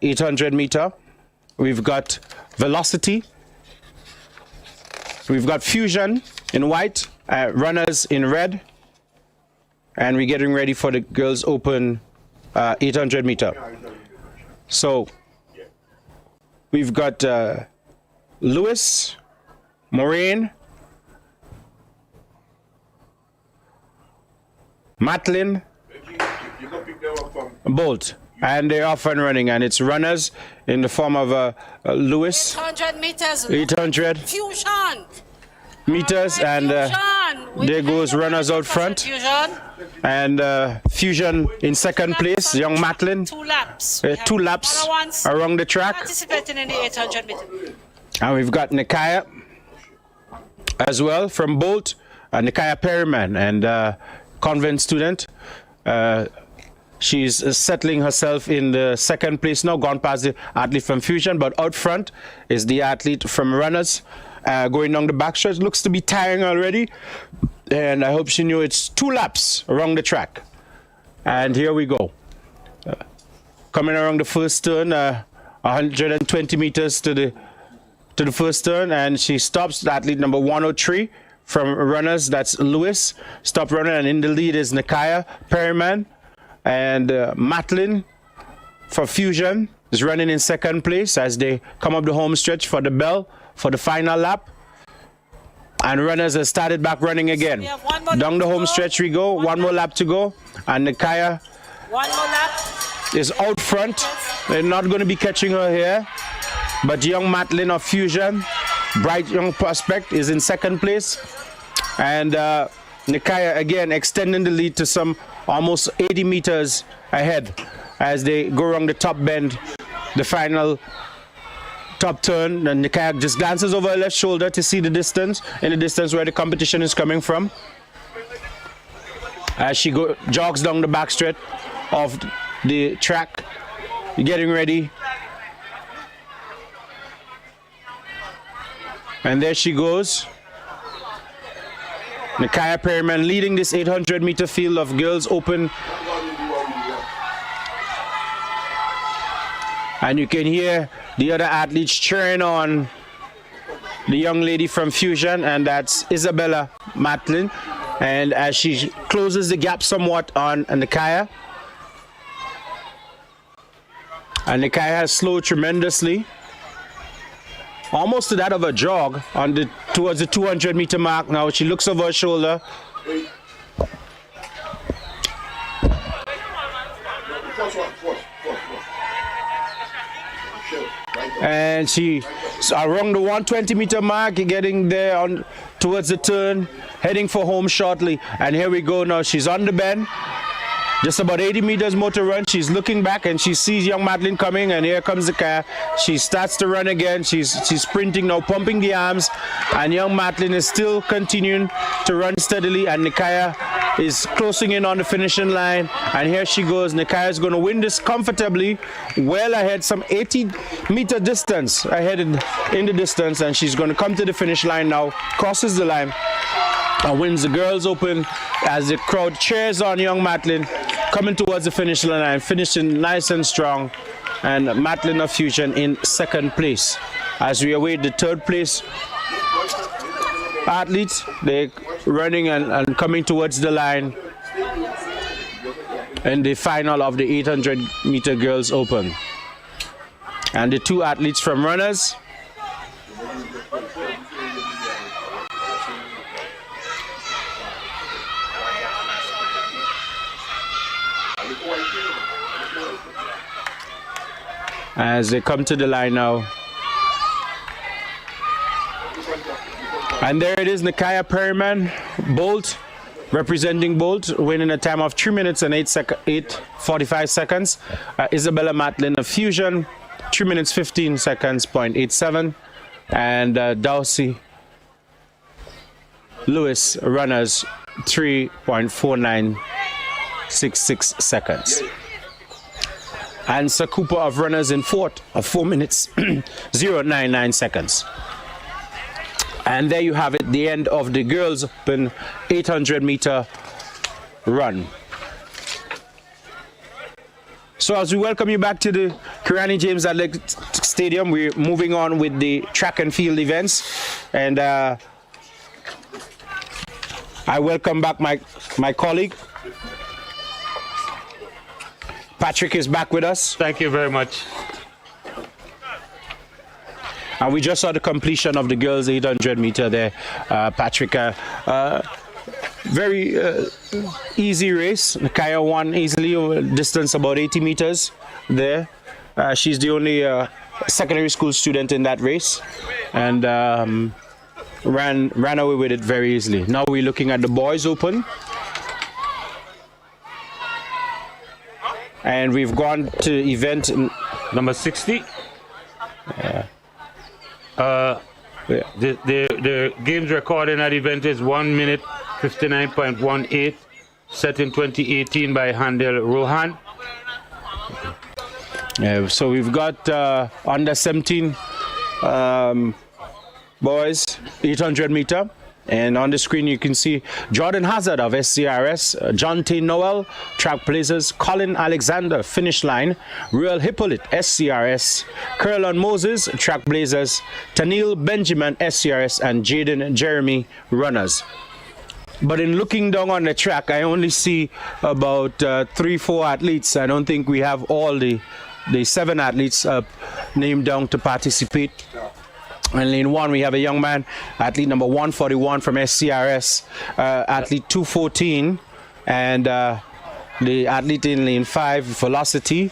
800 meter. We've got Velocity. We've got Fusion in white, runners in red. And we're getting ready for the girls open 800 meter. So we've got Lewis, Maureen, Matlin, Bolt, and they're off and running, and it's runners in the form of Lewis. 800 meters. 800 Fusion meters, and there goes runners out front. Fusion. And Fusion in second place, young Matlin. 2 laps. 2 laps around the track. Participating in the 800 meters. And we've got Nikaya as well from Bolt, Nikaya Perryman, and convent student. She's settling herself in the second place now, gone past the athlete from Fusion, but out front is the athlete from runners. Going down the backstretch, looks to be tiring already, and I hope she knew it's 2 laps around the track. And here we go. Coming around the first turn, 120 meters to the first turn, and she stops athlete number 103 from runners. That's Lewis, stop runner, and in the lead is Nikaya Perryman, and Matlin for Fusion is running in second place as they come up the home stretch for the bell for the final lap. And runners have started back running again. Down the home stretch we go, one more lap to go, and Nikaya is out front. They're not going to be catching her here, but young Matlin of Fusion, bright young prospect, is in second place, and Nikaya again extending the lead to some almost 80 meters ahead as they go around the top bend, the final top turn, and Nikaya just glances over her left shoulder to see the distance, in the distance where the competition is coming from, as she jogs down the backstretch of the track, getting ready. And there she goes. Nikaya Perryman leading this 800 meter field of girls open. And you can hear the other athletes cheering on the young lady from Fusion, and that's Isabella Matlin. And as she closes the gap somewhat on Nikaya, and Nikaya has slowed tremendously, almost to that of a jog on towards the 200 meter mark. Now she looks over her shoulder. And she around the 120 meter mark, getting there on towards the turn, heading for home shortly. And here we go now. She's on the bend. Just about 80 meters more to run. She's looking back and she sees young Matlin coming, and here comes the car. She starts to run again. She's sprinting now, pumping the arms, and young Matlin is still continuing to run steadily, and Nikaya is closing in on the finishing line. And here she goes. Nikaya is going to win this comfortably, well ahead, some 80 meter distance ahead in the distance, and she's going to come to the finish line now, crosses the line, and wins the girls open as the crowd cheers on young Matlin coming towards the finish line, finishing nice and strong, and Matlin of Fusion in second place. As we await the third place athletes, they're running and coming towards the line in the final of the 800 meter girls open. And the 2 athletes from runners, as they come to the line now. And there it is, Nikaya Perryman, Bolt, representing Bolt, winning a time of 3 minutes and 8:45 seconds. Isabella Matlin of Fusion, 3 minutes 15 seconds, 0.87. And Darcy Lewis, runners, 3.4966 seconds. And Sakupa of runners in fourth of 4 minutes 0.99 seconds. And there you have it, the end of the girls open 800 meter run. So as we welcome you back to the Kirani James Athletic Stadium. We're moving on with the track and field events, and I welcome back my colleague. Patrick is back with us. Thank you very much. And we just saw the completion of the girls' 800 meter there, Patrick. Very easy race. Kaya won easily, distance about 80 meters there. She's the only secondary school student in that race, and ran away with it very easily. Now we're looking at the boys' open. And we've gone to event number 60. Yeah. The games record in that event is 1 minute 59.18, set in 2018 by Handel Rohan. So we've got under 17 boys 800 meter. And on the screen, you can see Jordan Hazard of SCRS, John T. Noel, track blazers, Colin Alexander, finish line, Ruel Hippolyte, SCRS, Curlon Moses, track blazers, Tanil Benjamin, SCRS, and Jaden Jeremy, runners. But in looking down on the track, I only see about 3-4 athletes. I don't think we have all the 7 athletes named down to participate. In lane 1, we have a young man, athlete number 141 from SCRS, athlete 214, and the athlete in lane 5, Velocity,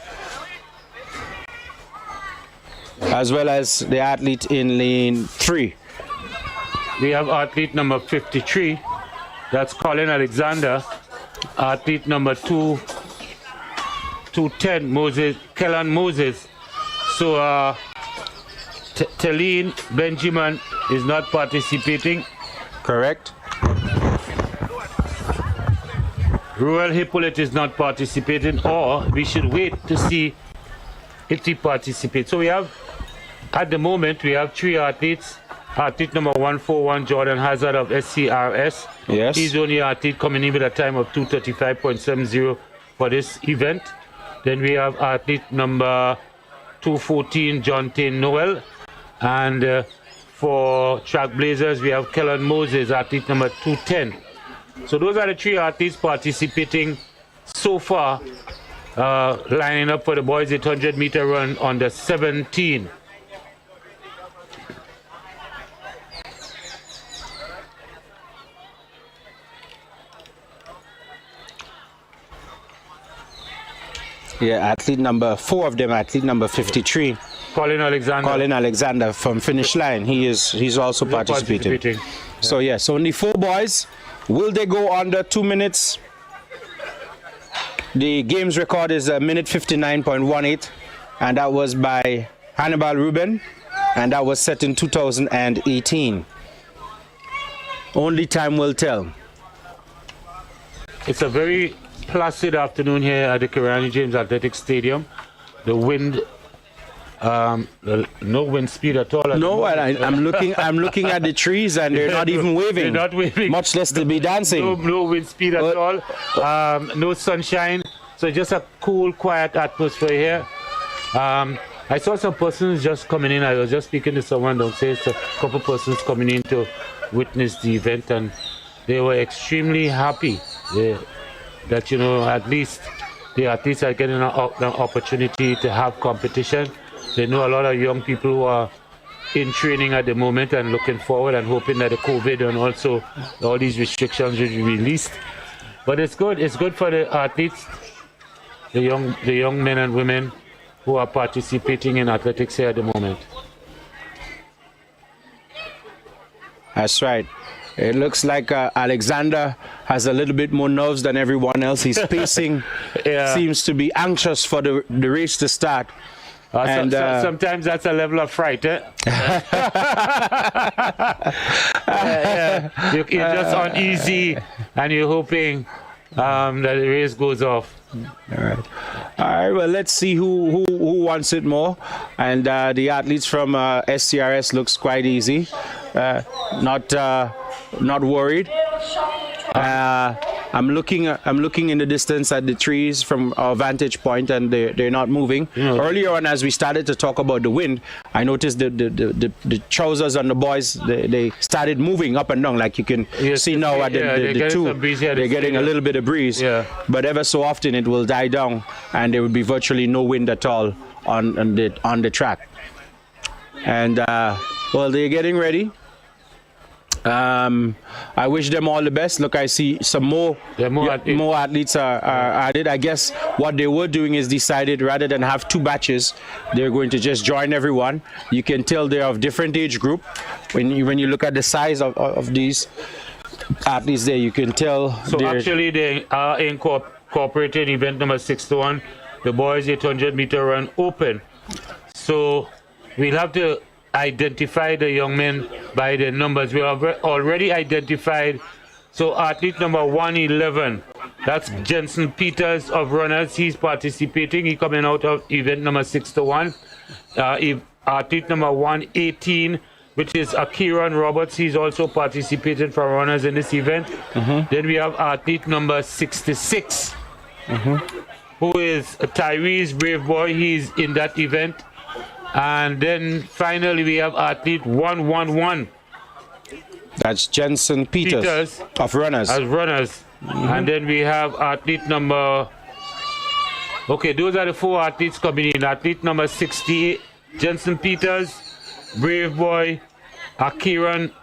as well as the athlete in lane 3. We have athlete number 53, that's Colin Alexander, athlete number 210, Kellan Moses. So, Taline Benjamin is not participating. Correct. Ruel Hippolyte is not participating, or we should wait to see if he participates. So we have, at the moment, we have 3 athletes. Athlete number 141, Jordan Hazard of SCRS. Yes. He's the only athlete coming in with a time of 2:35.70 for this event. Then we have athlete number 214, John T. Noel. And for track blazers, we have Kellan Moses, athlete number 210. So those are the 3 athletes participating so far, lining up for the boys 800 meter run on the 17. Yeah, athlete number 4 of them, athlete number 53. Colin Alexander from finish line. He's also participating. So yes, only 4 boys. Will they go under 2 minutes? The games record is a minute 59.18, and that was by Hannibal Ruben, and that was set in 2018. Only time will tell. It's a very placid afternoon here at the Kirani James Athletic Stadium. The wind, no wind speed at all. No, I'm looking at the trees, and they're not even waving. They're not waving. Much less to be dancing. No wind speed at all. No sunshine. So just a cool, quiet atmosphere here. I saw some persons just coming in. I was just speaking to someone downstairs. A couple persons coming in to witness the event, and they were extremely happy that, you know, at least the athletes are getting an opportunity to have competition. They know a lot of young people who are in training at the moment and looking forward and hoping that the COVID and also all these restrictions will be released. But it's good. It's good for the athletes, the young men and women who are participating in athletics here at the moment. That's right. It looks like Alexander has a little bit more nerves than everyone else. He's pacing, Yeah. seems to be anxious for the race to start. Sometimes that's a level of fright, eh? You're just uneasy and you're hoping that the race goes off. All right, well, let's see who wants it more. And the athletes from SCRS looks quite I'm looking in the distance at the trees from our vantage point, and they're not moving. Earlier on, as we started to talk about the wind, I noticed the trousers on the boys, they started moving up and down, like you can see now at the two. They're getting a little bit of breeze, but ever so often it will die down, and there will be virtually no wind at all on the track. And well, they're getting ready. I wish them all the best. Look, I see some more athletes are added. I guess what they were doing is decided rather than have two batches, they're going to just join everyone. You can tell they're of different age group. When you look at the size of these athletes there, you can tell. So actually they are incorporated event number 61, the boys 800-meter run open. So we'll have to identify the young men by their numbers. We have already identified. So athlete number 111, that's Jensen Peters of runners. He's participating. He's coming out of event number 61. Athlete number 118, which is Akiran Roberts. He's also participated for runners in this event. Then we have athlete number 66, who is Tyrese Brave Boy. He's in that event. And then finally we have athlete 111. That's Jensen Peters of runners. As runners. And then we have athlete number... Okay, those are the four athletes coming in. Athlete number 68, Jensen Peters, Brave Boy, Akiran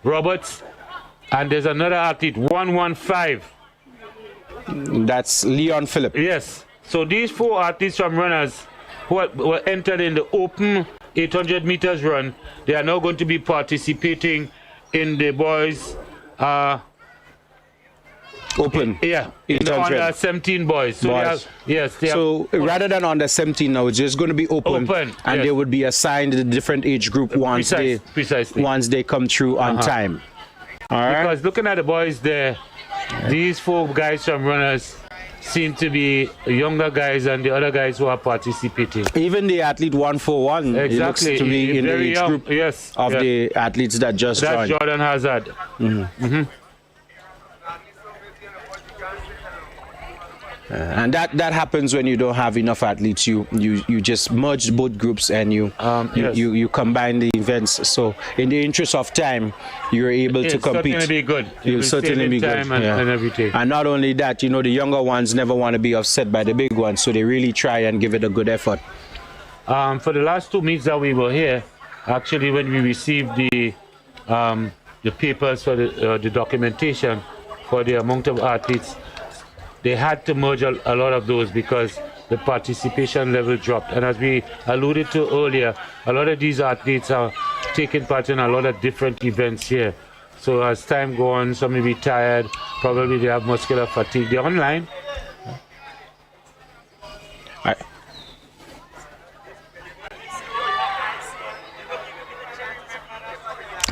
Roberts. And there's another athlete, 115. That's Leon Phillip. Yes. So these four athletes from runners who were entered in the open 800 meters run, they are now going to be participating in the boys open. In the under 17 boys. So boys. So rather than under 17 now, it's just going to be open and they would be assigned a different age group once they come through on time. All right. Because looking at the boys there, these four guys from runners seem to be younger guys than the other guys who are participating. Even the athlete 141 exactly. Looks to be in the age group of the athletes that just joined. That's Jordan Hazard. And that happens when you don't have enough athletes. You just merge both groups and you combine the events. So in the interest of time, you're able to compete. Certainly be good. You'll certainly be good. And everything. And not only that, the younger ones never want to be offset by the big ones, so they really try and give it a good effort. For the last 2 meets that we were here, actually when we received the papers for the documentation for the amount of athletes, they had to merge a lot of those because the participation level dropped. And as we alluded to earlier, a lot of these athletes are taking part in a lot of different events here. So as time goes on, some may be tired, probably they have muscular fatigue. They're online.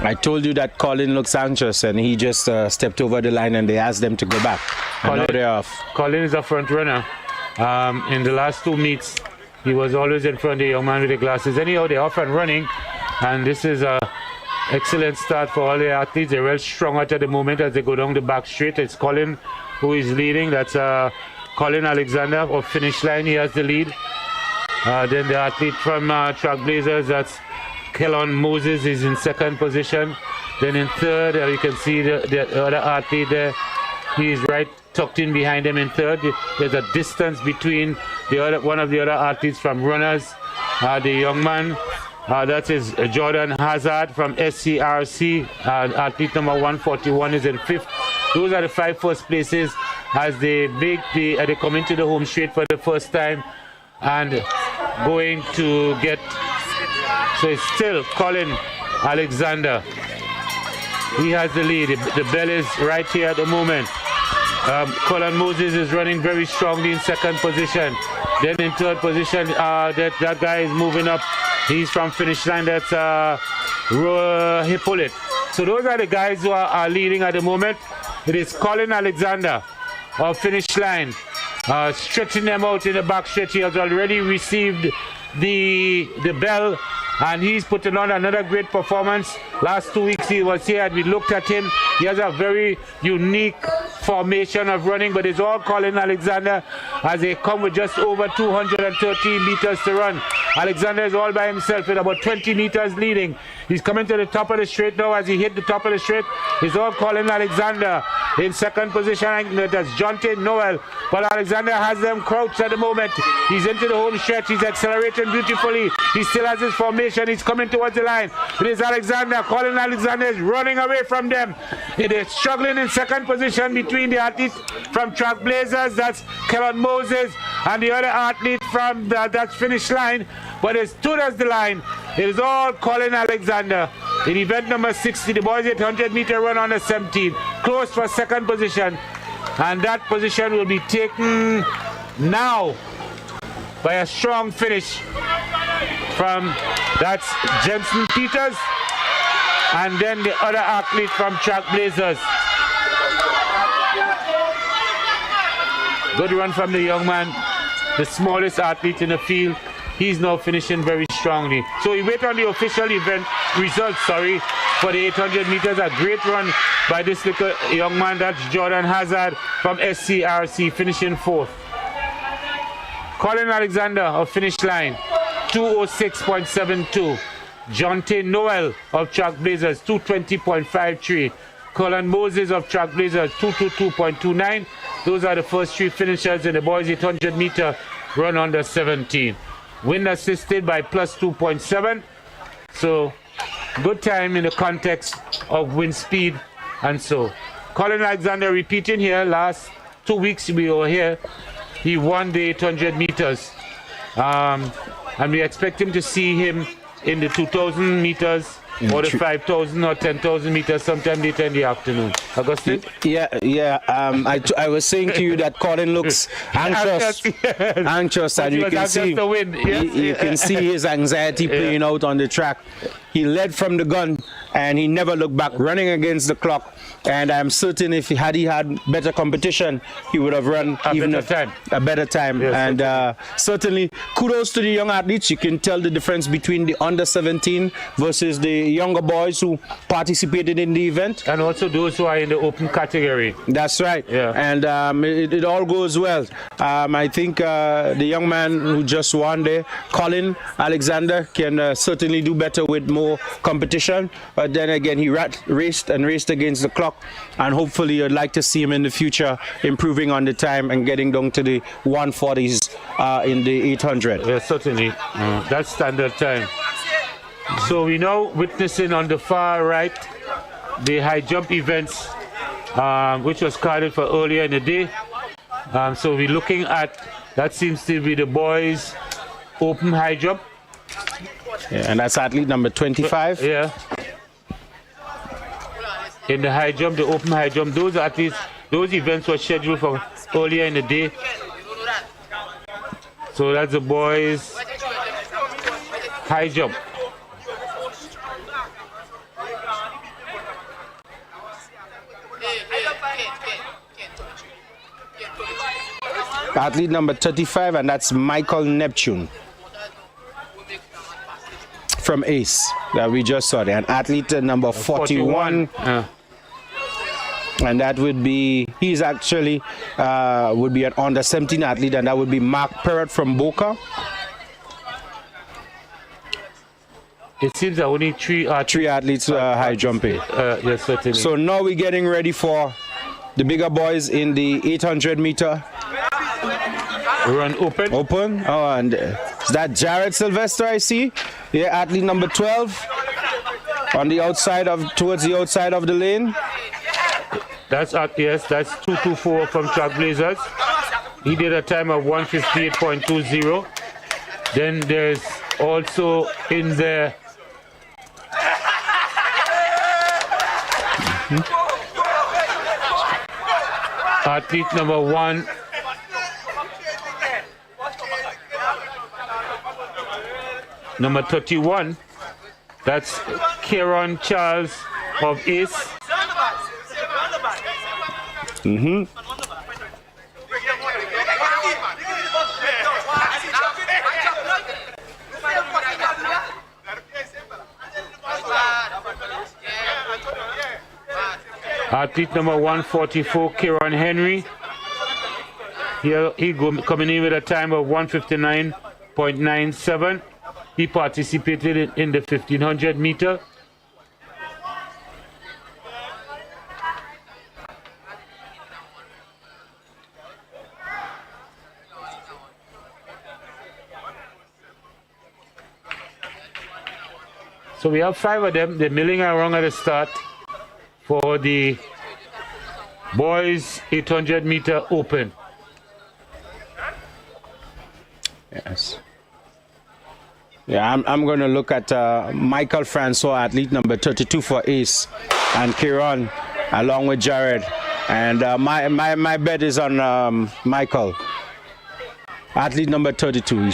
I told you that Colin looks anxious, and he just stepped over the line, and they asked them to go back. And now they're off. Colin is a front runner. In the last 2 meets, he was always in front of the young man with the glasses. Anyhow, they're off and running, and this is an excellent start for all the athletes. They're well strung out at the moment as they go down the back straight. It's Colin who is leading. That's Colin Alexander of Finish Line. He has the lead. Then the athlete from Trailblazers, that's Kellon Moses, is in second position. Then in third, you can see the other athlete there. He is right tucked in behind him in third. There's a distance between one of the other athletes from runners. The young man, that is Jordan Hazard from SCRC. Athlete number 141 is in fifth. Those are the 5 first places as they come into the home straight for the first time and going to get. So it's still Colin Alexander. He has the lead. The bell is right here at the moment. Colin Moses is running very strongly in second position. Then in third position, that guy is moving up. He's from Finish Line. That's Hippolyte. So those are the guys who are leading at the moment. It is Colin Alexander of Finish Line. Stretching them out in the back stretch. He has already received the bell, and he's putting on another great performance. Last 2 weeks he was here and we looked at him. He has a very unique formation of running, but it's all Colin Alexander as they come with just over 213 meters to run. Alexander is all by himself with about 20 meters leading. He's coming to the top of the straight now. As he hit the top of the straight, it's all Colin Alexander in second position. That's Jonte Noel, but Alexander has them crouched at the moment. He's into the home stretch. He's accelerating beautifully. He still has his formation. He's coming towards the line. It is Alexander. Colin Alexander is running away from them. It is struggling in second position between the athletes from Trailblazers. That's Kellen Moses and the other athlete from that finish line. But as stood as the line, it is all Colin Alexander. In event number 60, the boys 800-meter run on the 17, close for second position. And that position will be taken now by a strong finish from, that's Jensen Peters, and then the other athlete from Trailblazers. Good run from the young man, the smallest athlete in the field. He's now finishing very strongly. So we wait on the official event results, for the 800 meters. A great run by this little young man, that's Jordan Hazard from SCRC, finishing fourth. Colin Alexander of finish line, 206.72. Jonte Noel of Trailblazers, 220.53. Colin Moses of Trailblazers, 222.29. Those are the first three finishers in the boys 800 meter run under 17. Wind assisted by plus 2.7. So good time in the context of wind speed. And so Colin Alexander repeating here. Last 2 weeks we were here. He won the 800 meters. And we expect him to see him in the 2,000 meters or the 5,000 or 10,000 meters sometime later in the afternoon. Augustine? Yeah. I was saying to you that Colin looks anxious, and you can see you can see his anxiety playing out on the track. He led from the gun and he never looked back, running against the clock. And I'm certain if he had better competition, he would have run a better time. Yes, and certainly kudos to the young athletes. You can tell the difference between the under 17 versus the younger boys who participated in the event. And also those who are in the open category. That's right. Yeah. And it all goes well. I think the young man who just won there, Colin Alexander, can certainly do better with more competition. But then again, he raced against the clock. And hopefully I'd like to see him in the future improving on the time and getting down to the 140s in the 800. Yeah, certainly. That's standard time. So we now witnessing on the far right the high jump events, which was carded for earlier in the day. So we're looking at, that seems to be the boys' open high jump. Yeah, and that's athlete number 25. Yeah. In the high jump, the open high jump, those athletes, those events were scheduled for earlier in the day. So that's the boys' high jump. Athlete number 35, and that's Michael Neptune from ACE that we just saw there. And athlete number 41. And that would be, he's actually would be an under 17 athlete, and that would be Mark Perrott from Boca. It seems that only three athletes high jumping. Yes, certainly. So now we're getting ready for the bigger boys in the 800 meter run open. Oh, and is that Jared Sylvester I see? Yeah, athlete number 12 on the outside towards the outside of the lane. That's yes, that's 224 from Trailblazers. He did a time of 158.20. Then there's also in there athlete number 1. Number 31, that's Kieran Charles of ACE. Athlete number 144, Kieran Henry. Here coming in with a time of 1:59.97. He participated in the 1500 meter. So we have 5 of them. They're milling around at the start for the boys 800 meter open. Yes. Yeah, I'm going to look at Michael Francois, athlete number 32 for Ace, and Kieran, along with Jared. And my bet is on Michael, athlete number 32.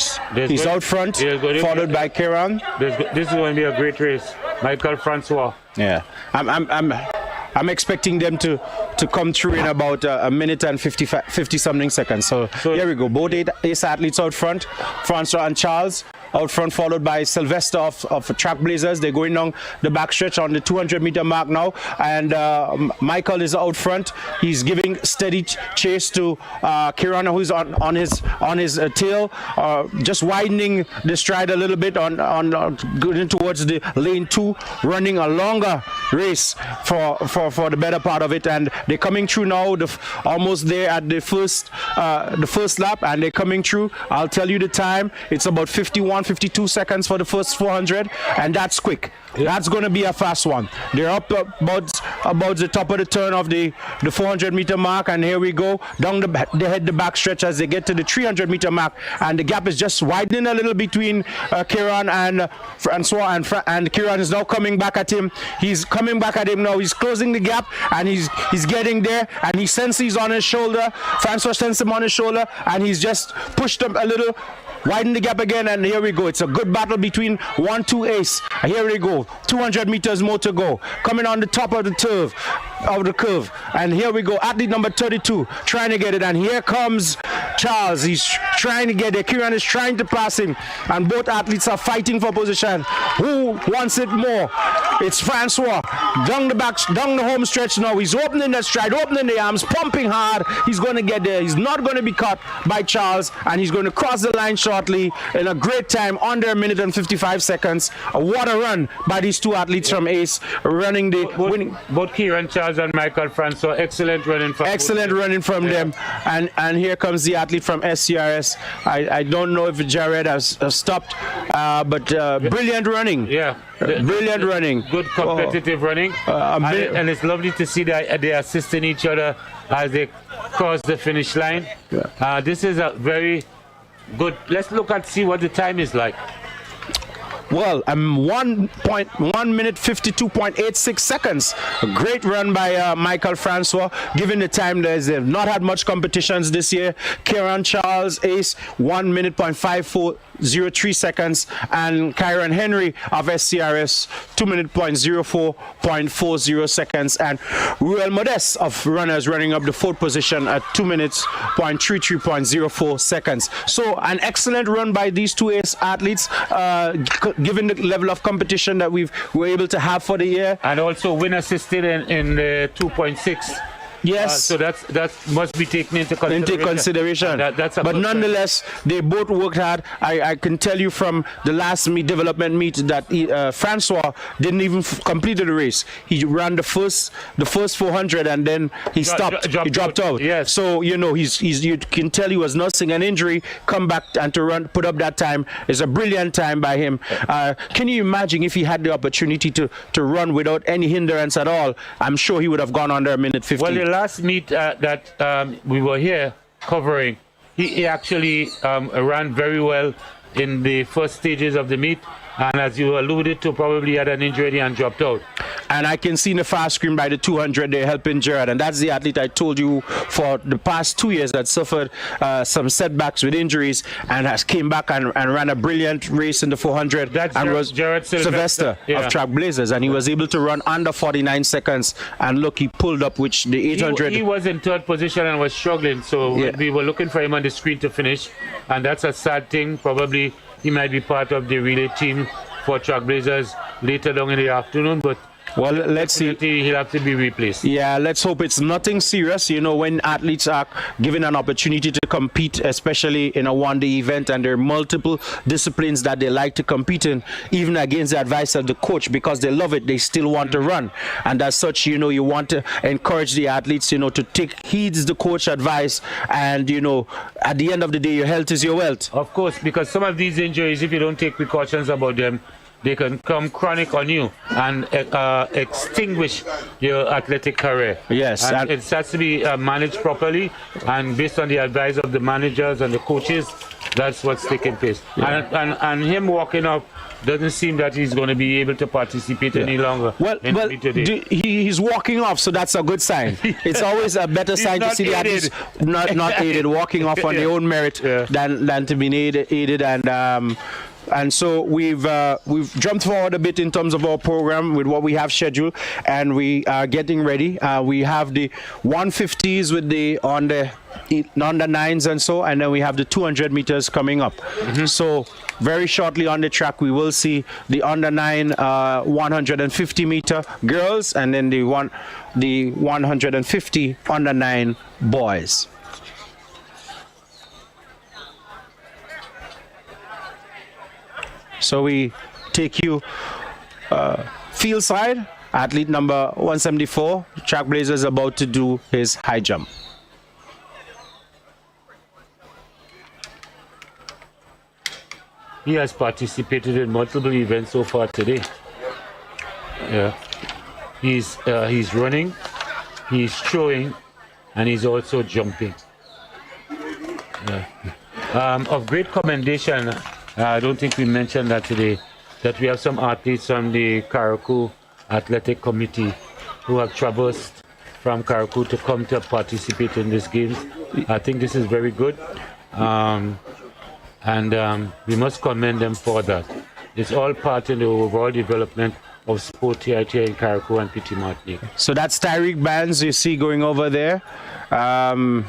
He's out front, followed by Kieran. This is going to be a great race. Michael Francois. Yeah, I'm expecting them to come through in about a minute and 50 something seconds. So here we go. Both Ace athletes out front, Francois and Charles out front, followed by Sylvester of Track Blazers. They're going down the backstretch on the 200 meter mark now, and Michael is out front. He's giving steady chase to Kieran, who's on his tail, just widening the stride a little bit on going towards the lane 2, running a longer race for the better part of it. And they're coming through now, almost there at the first lap, and they're coming through. I'll tell you the time. It's about 52 seconds for the first 400, and that's quick. That's going to be a fast one. They're up about the top of the turn of the 400 meter mark, and here we go. Down they head the back stretch as they get to the 300 meter mark, and the gap is just widening a little between Kieran and Francois, and Kieran is now coming back at him. He's coming back at him now. He's closing the gap, and he's getting there, and he senses he's on his shoulder. Francois senses him on his shoulder, and he's just pushed him a little, widen the gap again, and here we go. It's a good battle between 1-2 Ace. Here we go. 200 meters more to go. Coming on the top of the curve, and here we go. Athlete number 32 trying to get it, and here comes Charles. He's trying to get there. Kieran is trying to pass him, and both athletes are fighting for position. Who wants it more? It's Francois down the home stretch now. He's opening the stride, opening the arms, pumping hard. He's going to get there. He's not going to be caught by Charles, and he's going to cross the line shortly in a great time, under a minute and 55 seconds. What a run by these two athletes from Ace, running the winning. Both Kieran Charles and Michael Francois, excellent running from them. And here comes the athlete from SCRS. I don't know if Jared has stopped, but brilliant running. Yeah. Brilliant running. Good competitive running. And it's lovely to see that they're assisting each other as they cross the finish line. Yeah. This is a very good. Let's see what the time is like. Well, 1 minute 52.86 seconds. A great run by Michael Francois. Given the time, they've not had much competitions this year. Kieran Charles, Ace, 1 minute 0.5403 seconds, and Kieran Henry of SCRS 2 minute 0.04.40 seconds, and Ruel Modeste of Runners running up the 4th position at 2 minutes 0.33.04 seconds. So an excellent run by these two Ace athletes, given the level of competition that we were able to have for the year. And also win assisted in 2.6. Yes. So that must be taken into consideration. But nonetheless, they both worked hard. I can tell you from the last development meet that Francois didn't even complete the race. He ran the first 400 and then he stopped. He dropped out. Yes. So you can tell he was nursing an injury. Come back and to put up that time is a brilliant time by him. Can you imagine if he had the opportunity to run without any hindrance at all? I'm sure he would have gone under a minute 50. Well, the last meet that we were here covering, he actually ran very well in the first stages of the meet, and as you alluded to, probably had an injury and dropped out. And I can see in the fast screen by the 200 they're helping Gerard, and that's the athlete I told you for the past 2 years that suffered some setbacks with injuries and has came back and ran a brilliant race in the 400. That's and was Gerard Sylvester of Track Blazers, and he was able to run under 49 seconds, and look, he pulled up which the 800. He was in 3rd position and was struggling, so we were looking for him on the screen to finish, and that's a sad thing. Probably he might be part of the relay team for Track Blazers later on in the afternoon, but Well, let's see. He'll have to be replaced. Yeah, let's hope it's nothing serious. You know, when athletes are given an opportunity to compete, especially in a one-day event, and there are multiple disciplines that they like to compete in, even against the advice of the coach, because they love it, they still want to run. And as such, you know, you want to encourage the athletes, you know, to take heeds the coach advice. And, you know, at the end of the day, your health is your wealth. Of course, because some of these injuries, if you don't take precautions about them, they can come chronic on you and extinguish your athletic career. Yes. And it has to be managed properly, and based on the advice of the managers and the coaches, that's what's taking place. Yeah. And him walking up doesn't seem that he's going to be able to participate any longer. Well, he's walking off, so that's a good sign. It's always a better sign to see the athletes not aided, walking off on their own merit than to be aided. And so we've jumped forward a bit in terms of our program with what we have scheduled, and we are getting ready. We have the 150s with the on the 9s and so, and then we have the 200 meters coming up. So very shortly on the track we will see the under 9 150 meter girls, and then the 150 under 9 boys. So we take you field side. Athlete number 174, Trailblazer, is about to do his high jump. He has participated in multiple events so far today. Yeah, he's running, he's throwing, and he's also jumping. Yeah. Of great commendation. I don't think we mentioned that today, that we have some athletes from the Karakou Athletic Committee who have traversed from Karakou to come to participate in these games. I think this is very good, and we must commend them for that. It's all part in the overall development of sport here in Karakou and Petit Martinique. So that's Tyreek Bands you see going over there from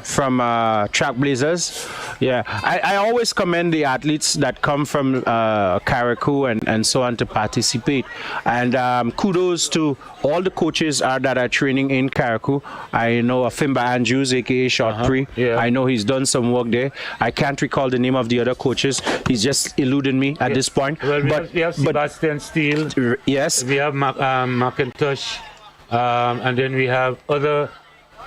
Trailblazers. Yeah, I always commend the athletes that come from Karakou and so on to participate. And kudos to all the coaches that are training in Karakou. I know Fimba Andrews, aka Short 3. Yeah. I know he's done some work there. I can't recall the name of the other coaches. He's just eluding me at this point. Well, we have Sebastian Steele. Yes. We have McIntosh, and then we have other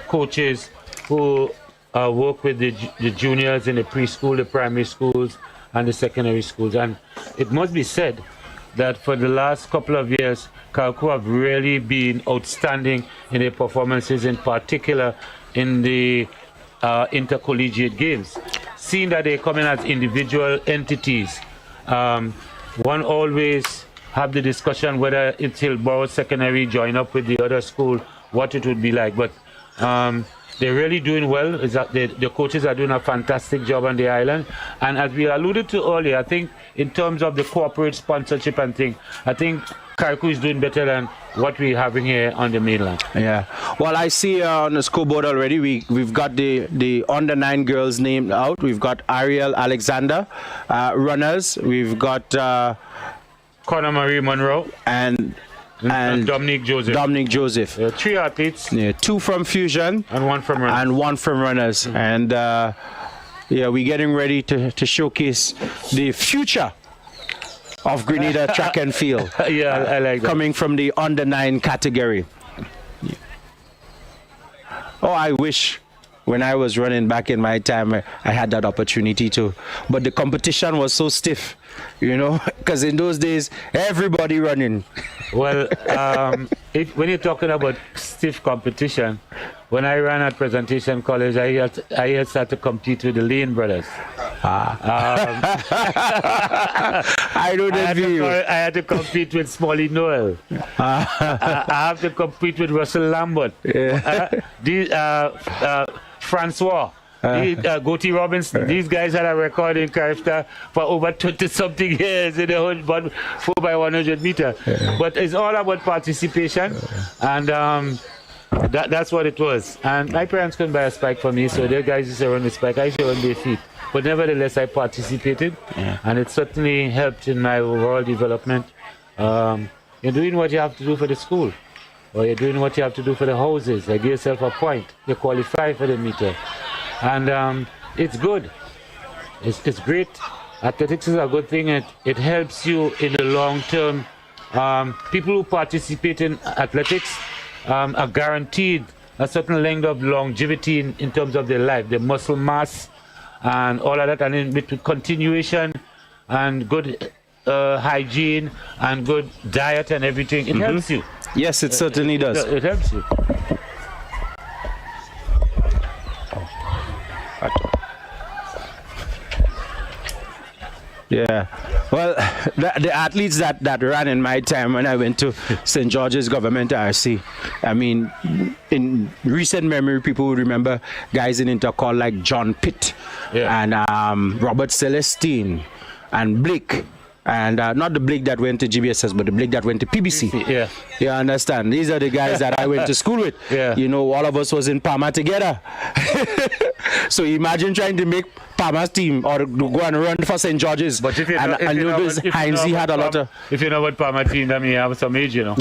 coaches who work with the juniors in the preschool, the primary schools, and the secondary schools. And it must be said that for the last couple of years, Karakou have really been outstanding in their performances, in particular in the intercollegiate games. Seeing that they come in as individual entities, one always have the discussion whether it's Hillborough Secondary join up with the other school, what it would be like. But they're really doing well. Is that the coaches are doing a fantastic job on the island. And as we alluded to earlier, I think in terms of the corporate sponsorship and thing, I think Karakou is doing better than what we're having here on the mainland. Yeah. Well, I see on the scoreboard already, we've got the under 9 girls named out. We've got Ariel Alexander, runners. We've got Connor Marie Monroe and Dominique Joseph. 3 athletes. Yeah, 2 from Fusion and 1 from runners. And yeah, we're getting ready to showcase the future of Grenada track and field. Yeah, I like that. Coming from the under 9 category. Yeah. Oh, I wish when I was running back in my time, I had that opportunity to. But the competition was so stiff, you know, because in those days, everybody running. Well, when you're talking about stiff competition, when I ran at Presentation College, I had started to compete with the Lane brothers. I don't envy you. I had to compete with Smalley Noel. I have to compete with Russell Lambert. Francois. Gotti Robinson, these guys had a record in Carifta for over 20-something years in the whole 4x100 meter. But it's all about participation, and that's what it was. And my parents couldn't buy a spike for me, so their guys used to run the spike. I used to run their feet. But nevertheless, I participated, and it certainly helped in my overall development. You're doing what you have to do for the school, or you're doing what you have to do for the houses. You give yourself a point. You qualify for the meter, and it's good. It's great. Athletics is a good thing. It helps you in the long term. People who participate in athletics are guaranteed a certain length of longevity in terms of their life, their muscle mass, and all of that, and in with continuation and good hygiene and good diet and everything, it helps you. Yes, it certainly does. It helps you. Yeah. Well, the athletes that ran in my time when I went to St. George's Government RC, I mean, in recent memory, people would remember guys in intercall like John Pitt and Robert Celestine and Blake. And not the Blake that went to GBSS, but the Blake that went to PBC. Yeah. You understand? These are the guys that I went to school with. Yeah. You know, all of us was in Parma together. So imagine trying to make Parma's team or go and run for St. George's. But if you and know, if you know Heinz had a lot of... If you know what Parma team, that means you have some age, you know.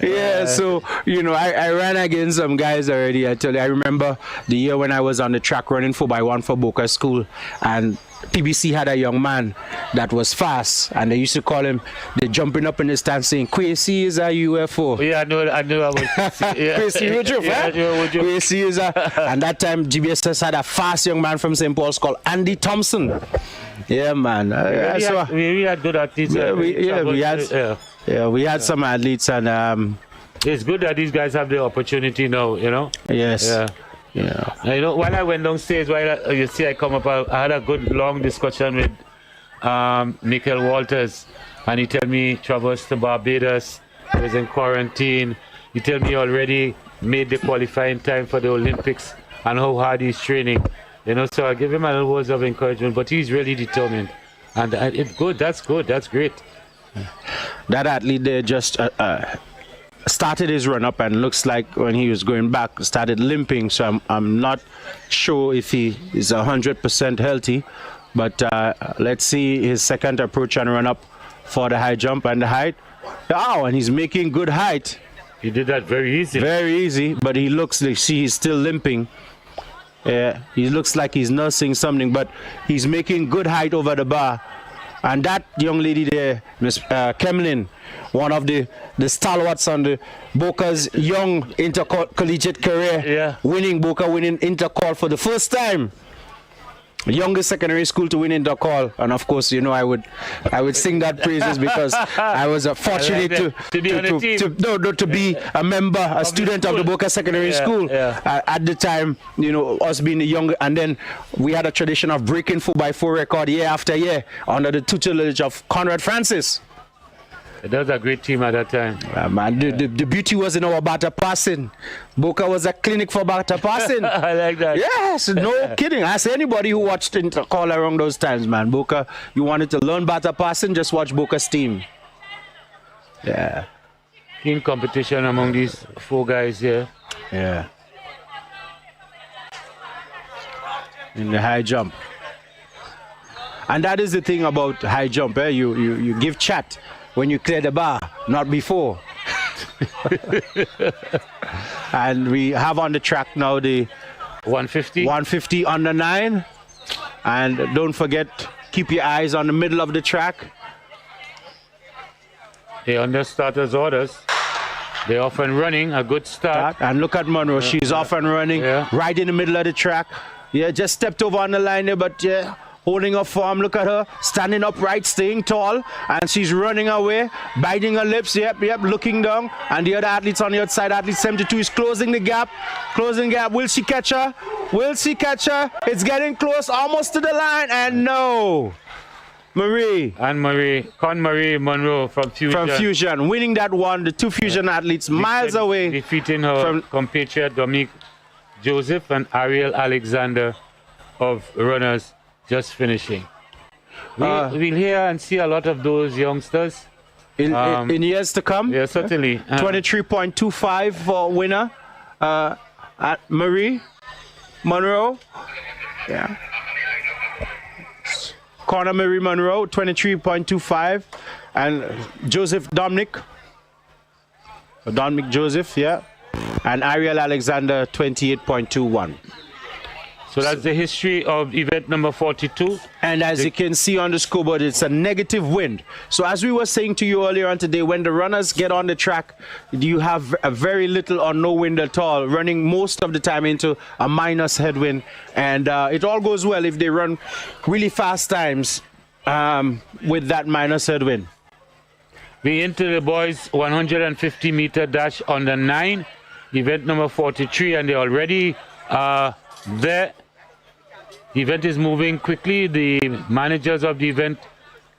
Yeah, so, you know, I ran against some guys already. I tell you, I remember the year when I was on the track running 4x1 for Boca School, and PBC had a young man that was fast, and they used to call him, they're jumping up in the stand saying, Kwesi is a UFO. Yeah, I know I was. Yeah. Kwesi Woodruff, Yeah, Kwesi is a... And that time, GBSS had a fast young man from St. Paul's called Andy Thompson. Yeah, man. We had good athletes. We had some athletes, and it's good that these guys have the opportunity now, you know. Yes. Yeah. Yeah. You know, when I went downstairs, you see I come up, I had a good long discussion with Michael Walters, and he told me he traversed to Barbados, he was in quarantine. He told me he already made the qualifying time for the Olympics and how hard he's training. You know, so I give him a little words of encouragement, but he's really determined. And it's good, that's great. That athlete there just started his run up, and looks like when he was going back started limping, so I'm not sure if he is 100% healthy, but let's see his second approach and run up for the high jump and the height. Oh, and he's making good height. He did that very easy, but he looks like, see, he's still limping. He looks like he's nursing something, but he's making good height over the bar. And that young lady there, Miss Kemlin, one of the stalwarts on the Boca's young intercollegiate career, winning intercall for the first time. Youngest secondary school to win intercall, and of course, you know, I would sing that praises because I was fortunate to be a member, a student of the Boca Secondary School at the time. You know, us being the young, and then we had a tradition of breaking 4x4 record year after year under the tutelage of Conrad Francis. That was a great team at that time. Man, the beauty was in our batter passing. Boca was a clinic for batter passing. I like that. Yes, no kidding. Ask anybody who watched intercall around those times, man. Boca, you wanted to learn batter passing, just watch Boca's team. Yeah. Keen competition among these four guys here. Yeah. In the high jump. And that is the thing about high jump. You give chat when you clear the bar, not before. And we have on the track now the 150 under 9. And don't forget, keep your eyes on the middle of the track. They under starters orders. They're off and running, a good start. And look at Monroe, she's off and running, right in the middle of the track. Yeah, just stepped over on the line there, but holding her form. Look at her standing upright, staying tall, and she's running away, biting her lips. Yep, looking down. And the other athletes on the outside, athlete 72, is closing the gap. Will she catch her? It's getting close, almost to the line, and no. Con-Marie Monroe from Fusion. Winning that one. The two Fusion athletes miles away. Defeating her compatriot Dominique Joseph and Ariel Alexander of runners. Just finishing. We'll hear and see a lot of those youngsters in years to come. Yeah, certainly. 23.25 for winner at Marie Monroe. Yeah. Connor Mary Monroe, 23.25. And Dominic Joseph, yeah. And Ariel Alexander, 28.21. So that's the history of event number 42. And as you can see on the scoreboard, it's a negative wind. So as we were saying to you earlier on today, when the runners get on the track, you have a very little or no wind at all, running most of the time into a minus headwind. And it all goes well if they run really fast times with that minus headwind. We into the boys 150 meter dash on the 9, event number 43, and they already there. The event is moving quickly. The managers of the event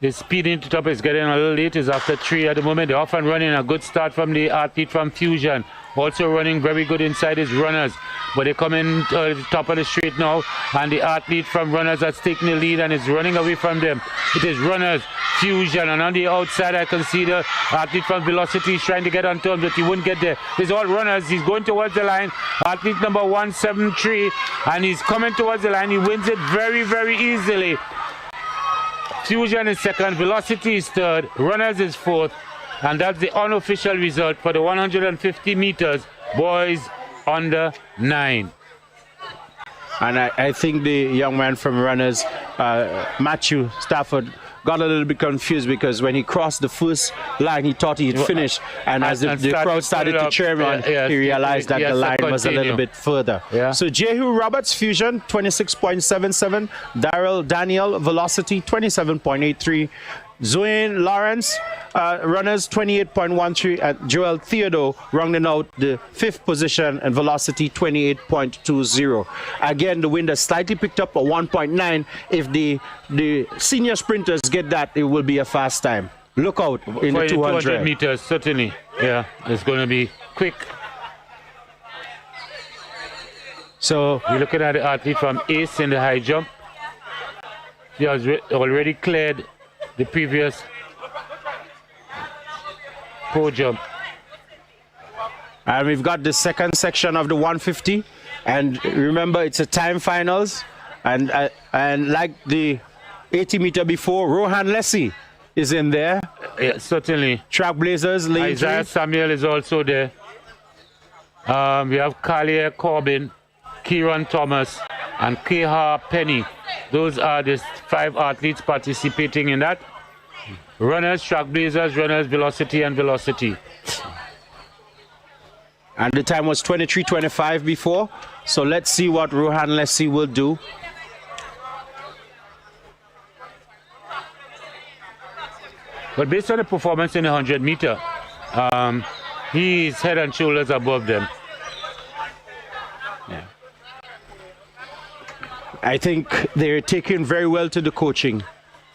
is speeding to top. It's getting a little late. It's after 3 at the moment. They're off and running. A good start from the athlete from Fusion. Also running very good inside his runners. But they come in to the top of the straight now. And the athlete from runners that's taking the lead and is running away from them. It is runners, Fusion. And on the outside, I can see the athlete from Velocity is trying to get onto him, but he wouldn't get there. It's all runners. He's going towards the line. Athlete number 173. And he's coming towards the line. He wins it very, very easily. Fusion is second, Velocity is third, Runners is fourth, and that's the unofficial result for the 150 meters, boys under 9. And I think the young man from Runners, Matthew Stafford, got a little bit confused because when he crossed the first line, he thought he'd finished. And as the crowd started to cheer him on, he realized that the line was a little bit further. Yeah. So Jehu Roberts, Fusion, 26.77. Daniel, Velocity, 27.83. Zoe Lawrence, Runners, 28.13. And Joel Theodore rounding out the 5th position, and Velocity, 28.20. Again, the wind has slightly picked up a 1.9. If the senior sprinters get that, it will be a fast time. Look out in the 200 meters, certainly. Yeah, it's going to be quick. So you're looking at the athlete from Ace in the high jump. He has already cleared the previous podium. And we've got the second section of the 150. And remember, it's a time finals. And like the 80 meter before, Rohan Lessie is in there. Yeah, certainly. Trailblazers, Isaiah Samuel is also there. We have Kalia Corbin, Kieran Thomas, and Keha Penny. Those are the 5 athletes participating in that. Runners, Trailblazers, Runners, Velocity, and Velocity. And the time was 23:25 before. So let's see what Rohan Lessie will do. But based on the performance in the 100 meter, he's head and shoulders above them. Yeah. I think they're taking very well to the coaching.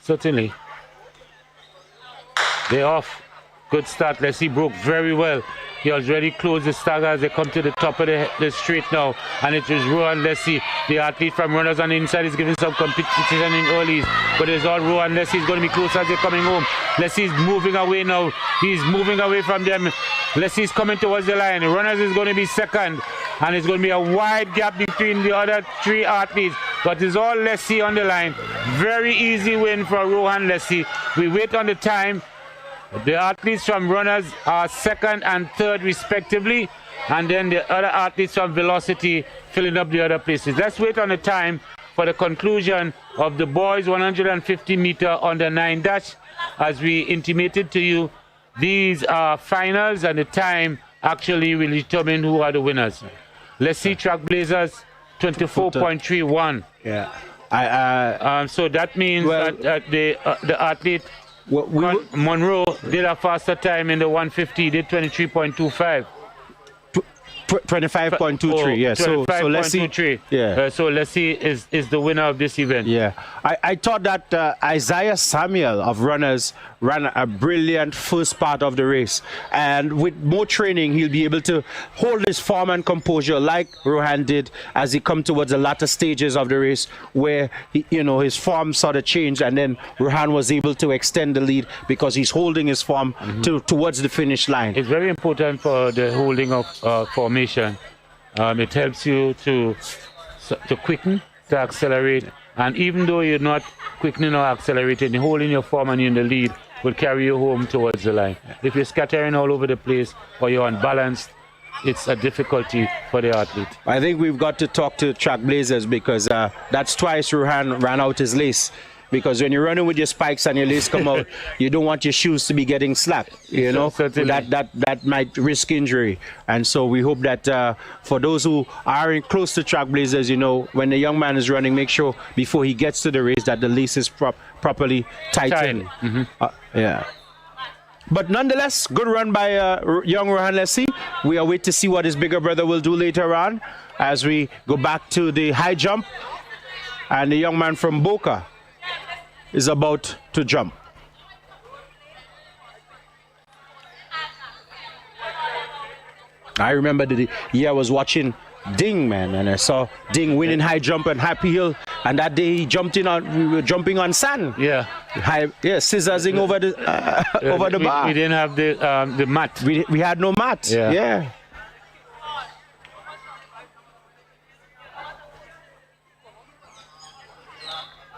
Certainly. They're off. Good start. Leslie broke very well. He already closed the stagger as they come to the top of the straight now. And it is Rohan Leslie, the athlete from Runners on the inside, is giving some competition in earlies. But it's all Rohan Leslie is going to be close as they're coming home. Leslie's moving away now. He's moving away from them. Leslie's coming towards the line. Runners is going to be second. And it's going to be a wide gap between the other 3 athletes. But it's all Leslie on the line. Very easy win for Rohan Leslie. We wait on the time. The athletes from Runners are second and third respectively, and then the other athletes from Velocity filling up the other places. Let's wait on the time for the conclusion of the boys 150 meter under 9 dash. As we intimated to you, these are finals, and the time actually will determine who are the winners. Let's see, Trailblazers 24.31. Yeah. So that means that the athlete Monroe did a faster time in the 150, did 23.25. 25.23, yeah. So Leslie, yeah. So Leslie is the winner of this event. Yeah. I thought that Isaiah Samuel of Runners ran a brilliant first part of the race, and with more training he'll be able to hold his form and composure like Rohan did as he come towards the latter stages of the race, where his form sort of changed, and then Rohan was able to extend the lead because he's holding his form towards the finish line. It's very important for the holding of formation. It helps you to quicken, to accelerate, And even though you're not quickening or accelerating, holding your form and you're in the lead will carry you home towards the line. If you're scattering all over the place or you're unbalanced, it's a difficulty for the athlete. I think we've got to talk to Trailblazers because that's twice Ruhan ran out his lace. Because when you're running with your spikes and your lace come out, you don't want your shoes to be getting slack. You know, that might risk injury. And so we hope that for those who are close to Trailblazers, you know, when the young man is running, make sure before he gets to the race that the lace is properly tightened. Yeah. But nonetheless, good run by young Rohan Leslie. We are waiting to see what his bigger brother will do later on as we go back to the high jump. And the young man from Boca is about to jump. I remember the year I was watching Ding, man, and I saw Ding winning high jump and Happy Hill, and that day he jumped in on, we were jumping on sand. Yeah, scissoring over the over the bar. We didn't have the mat. We had no mat. Yeah.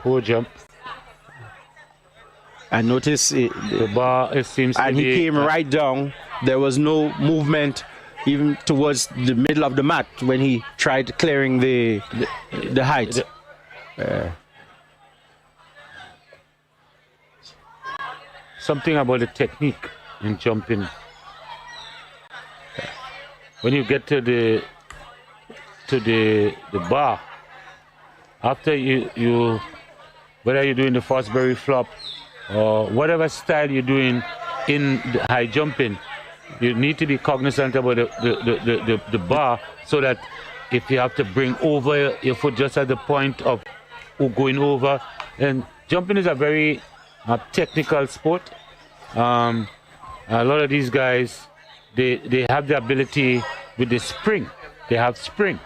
Poor jump. And notice the bar, it seems and to he be, came right down. There was no movement even towards the middle of the mat when he tried clearing the height. Something about the technique in jumping. When you get to the bar, after you whether you're doing the Fosbury flop or whatever style you're doing in the high jumping, you need to be cognizant about the bar so that if you have to bring over your foot just at the point of going over. And jumping is a very technical sport. A lot of these guys, they have the ability with the spring. They have spring.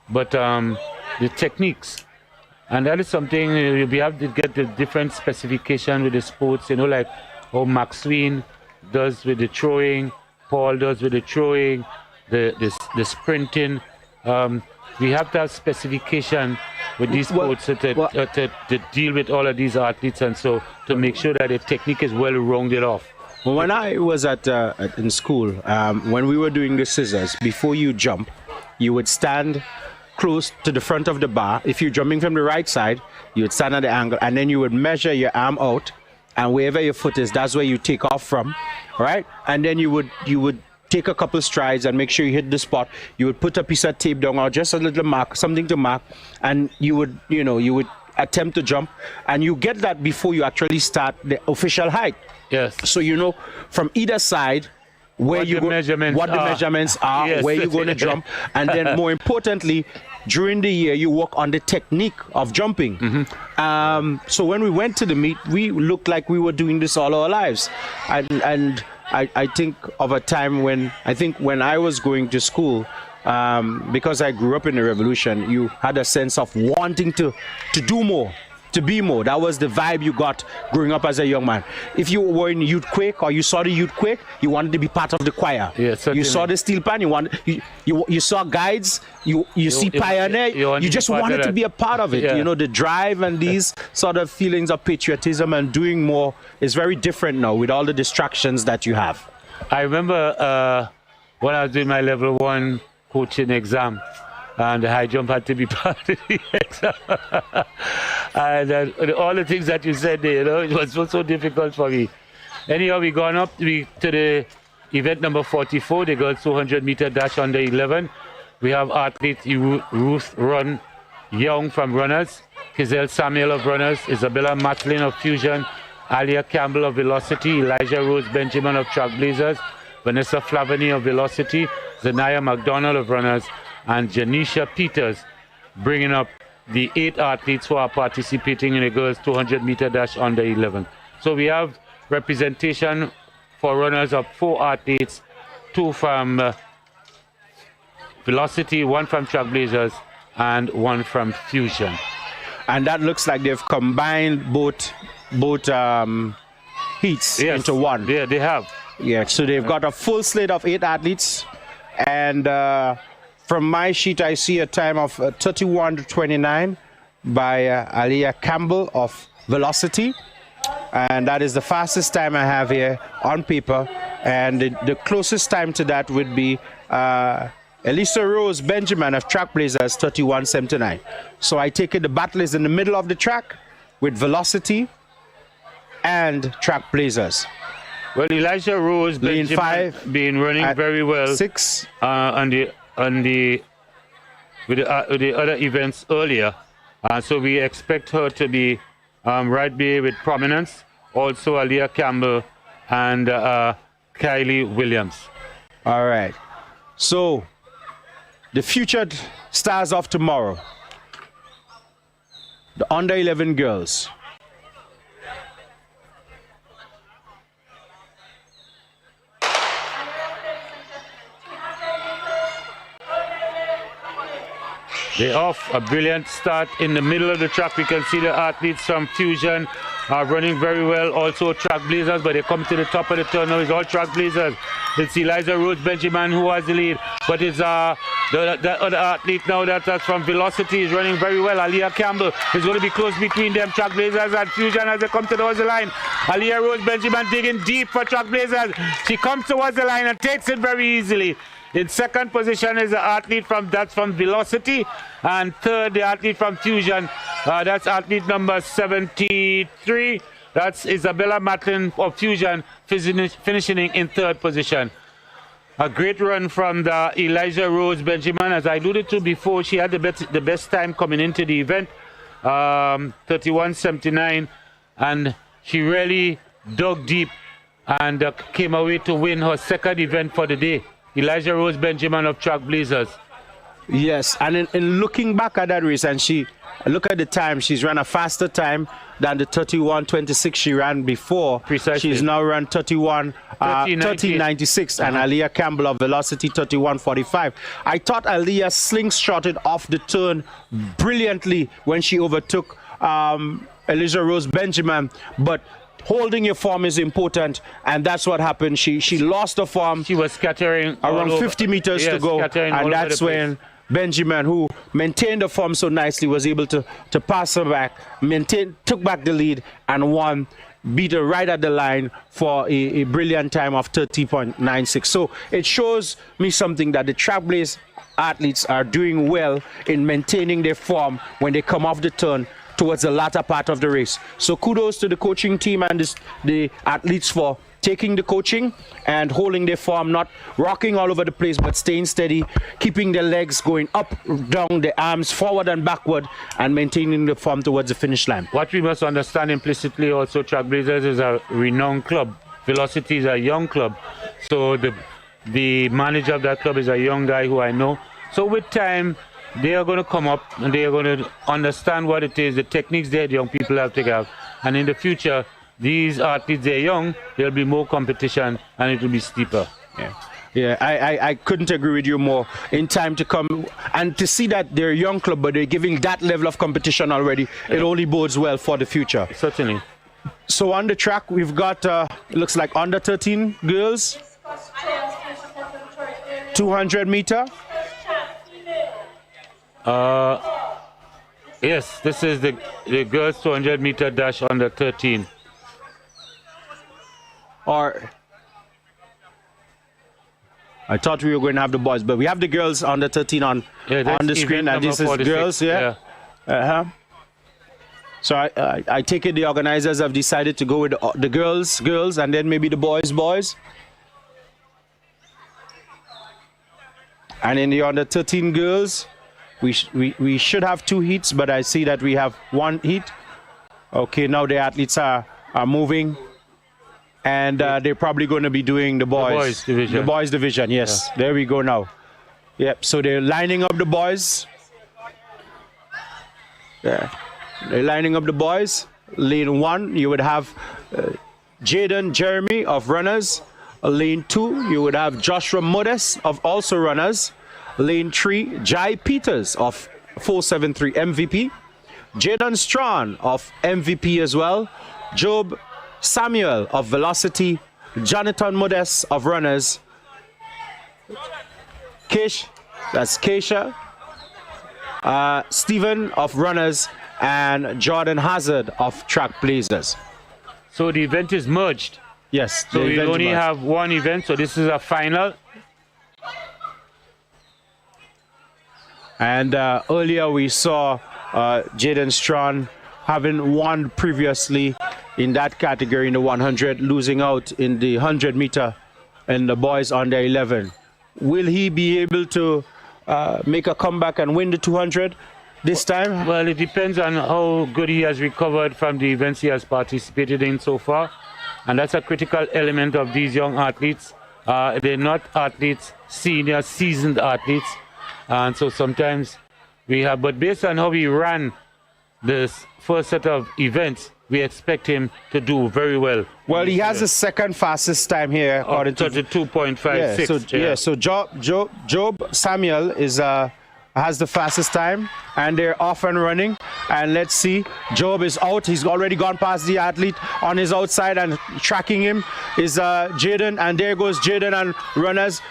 But the techniques, and that is something we have to get the different specification with the sports, you know, like how Max Sween does with the throwing, Paul does with the throwing, the sprinting. We have to have specification with these sports to deal with all of these athletes, and so to make sure that the technique is well rounded off. When I was in school, when we were doing the scissors, before you jump, you would stand close to the front of the bar. If you're jumping from the right side, you would stand at the angle, and then you would measure your arm out, and wherever your foot is, that's where you take off from, right? And then you would take a couple strides and make sure you hit the spot. You would put a piece of tape down or just a little mark, something to mark, and you would attempt to jump, and you get that before you actually start the official height. Yes. So you know from either side what the measurements are, yes. where you're going to jump, and then more importantly, during the year you work on the technique of jumping. So when we went to the meet, we looked like we were doing this all our lives, and I think of a time when I was going to school, because I grew up in the revolution, you had a sense of wanting to do more, to be more. That was the vibe you got growing up as a young man. If you were in youth quake or you saw the youth quake, you wanted to be part of the choir. You saw the steel pan, you saw guides, you see pioneer, you just wanted to be a part of it. You know, the drive and these sort of feelings of patriotism and doing more is very different now with all the distractions that you have. I remember when I was doing my level 1 coaching exam, and the high jump had to be part of the exam. And all the things that you said there, you know, it was so difficult for me. Anyhow, we gone up to the event number 44, the girls 200-meter dash under 11. We have athletes Ruth Run Young from runners, Kizel Samuel of runners, Isabella Matlin of fusion, Alia Campbell of velocity, Elijah Rose Benjamin of Trailblazers, Vanessa Flavany of velocity, Zanaya McDonald of runners, and Janisha Peters, bringing up the 8 athletes who are participating in the girls 200-meter dash under 11. So we have representation for runners of 4 athletes, 2 from velocity, 1 from Trailblazers, and 1 from fusion. And that looks like they've combined both heats into one. Yeah, they have. Yeah, so they've got a full slate of 8 athletes, and from my sheet I see a time of 31 to 29. by Aliyah Campbell of Velocity. And that is the fastest time I have here on paper. And the closest time to that would be Elisa Rose Benjamin of Trackblazers, 31.79. So I take it the battle is in the middle of the track with Velocity and Trackblazers. Well, Elijah Rose Lane Benjamin 5 been running very well 6 with the other events earlier. So we expect her to be right there with prominence. Also Aliyah Campbell and Kylie Williams. All right. So the future stars of tomorrow. The under 11 girls. They're off a brilliant start in the middle of the track. We can see the athletes from Fusion are running very well. Also Trackblazers, but they come to the top of the turn now. It's all Trackblazers. It's Eliza Rose Benjamin who has the lead, but it's the other athlete now that's from Velocity is running very well. Aliyah Campbell is going to be close between them. Trackblazers and Fusion as they come towards the line. Aliyah Rose Benjamin digging deep for Trackblazers. She comes towards the line and takes it very easily. In second position is the athlete from Velocity, and third the athlete from Fusion. That's athlete number 73. That's Isabella Matlin of Fusion, finishing in third position. A great run from the Elijah Rose Benjamin. As I alluded to before, she had the best time coming into the event, 31.79, and she really dug deep and came away to win her second event for the day. Elijah Rose Benjamin of Trackblazers. Yes, and in looking back at that race, and look at the time, she's run a faster time than the 31.26 she ran before. Precisely. She's now run 13.96, and Aliyah Campbell of Velocity 31.45. I thought Aliyah slingshotted off the turn brilliantly when she overtook Elijah Rose Benjamin, but holding your form is important, and that's what happened. She lost the form. She was scattering around 50 meters to go, and that's when Benjamin, who maintained the form so nicely, was able to pass her back, took back the lead, and won, beat her right at the line for a brilliant time of 30.96. So it shows me something that the Trackblaze athletes are doing well in maintaining their form when they come off the turn towards the latter part of the race. So kudos to the coaching team and the athletes for taking the coaching and holding their form, not rocking all over the place, but staying steady, keeping their legs going up, down, the arms forward and backward, and maintaining the form towards the finish line. What we must understand implicitly also, Trackblazers is a renowned club. Velocity is a young club. So the manager of that club is a young guy who I know. So with time, they are going to come up and they are going to understand what it is, the techniques that young people have to have. And in the future, these athletes, they're young, there'll be more competition and it will be steeper. Yeah, I couldn't agree with you more. In time to come, and to see that they're a young club, but they're giving that level of competition already, it only bodes well for the future. Certainly. So on the track, we've got, it looks like under 13 girls, 200 meter. Yes, this is the girls 200 meter dash under 13. Or I thought we were going to have the boys, but we have the girls under 13 on the screen, and this is 46. girls, yeah. So I take it the organizers have decided to go with the girls, and then maybe the boys. And in the under 13 girls, we should have 2 heats, but I see that we have 1 heat. Okay, now the athletes are moving, and they're probably going to be doing the boys division. The boys division, yes. Yeah. There we go now. Yep, so they're lining up the boys. Yeah, they're lining up the boys. Lane 1, you would have Jaden Jeremy of runners. Lane 2, you would have Joshua Modest of also runners. Lane 3, Jai Peters of 473 MVP. Jaden Strawn of MVP as well. Job Samuel of Velocity. Jonathan Modest of runners. That's Keisha. Stephen of runners, and Jordan Hazard of track blazers. So the event is merged. Yes. So the we event only merged. have one event, so this is a final. And earlier we saw Jaden Strawn having won previously in that category in the 100, losing out in the 100 meter in the boys under 11. Will he be able to make a comeback and win the 200 this time? Well, it depends on how good he has recovered from the events he has participated in so far. And that's a critical element of these young athletes. They're not athletes, senior, seasoned athletes. And so sometimes we have, but based on how he ran this first set of events, we expect him to do very well. Well, he has the second fastest time here, according to 32.56. So Job Samuel is has the fastest time, and they're off and running. And let's see, Job is out. He's already gone past the athlete on his outside, and tracking him is Jaden. And there goes Jaden and runners.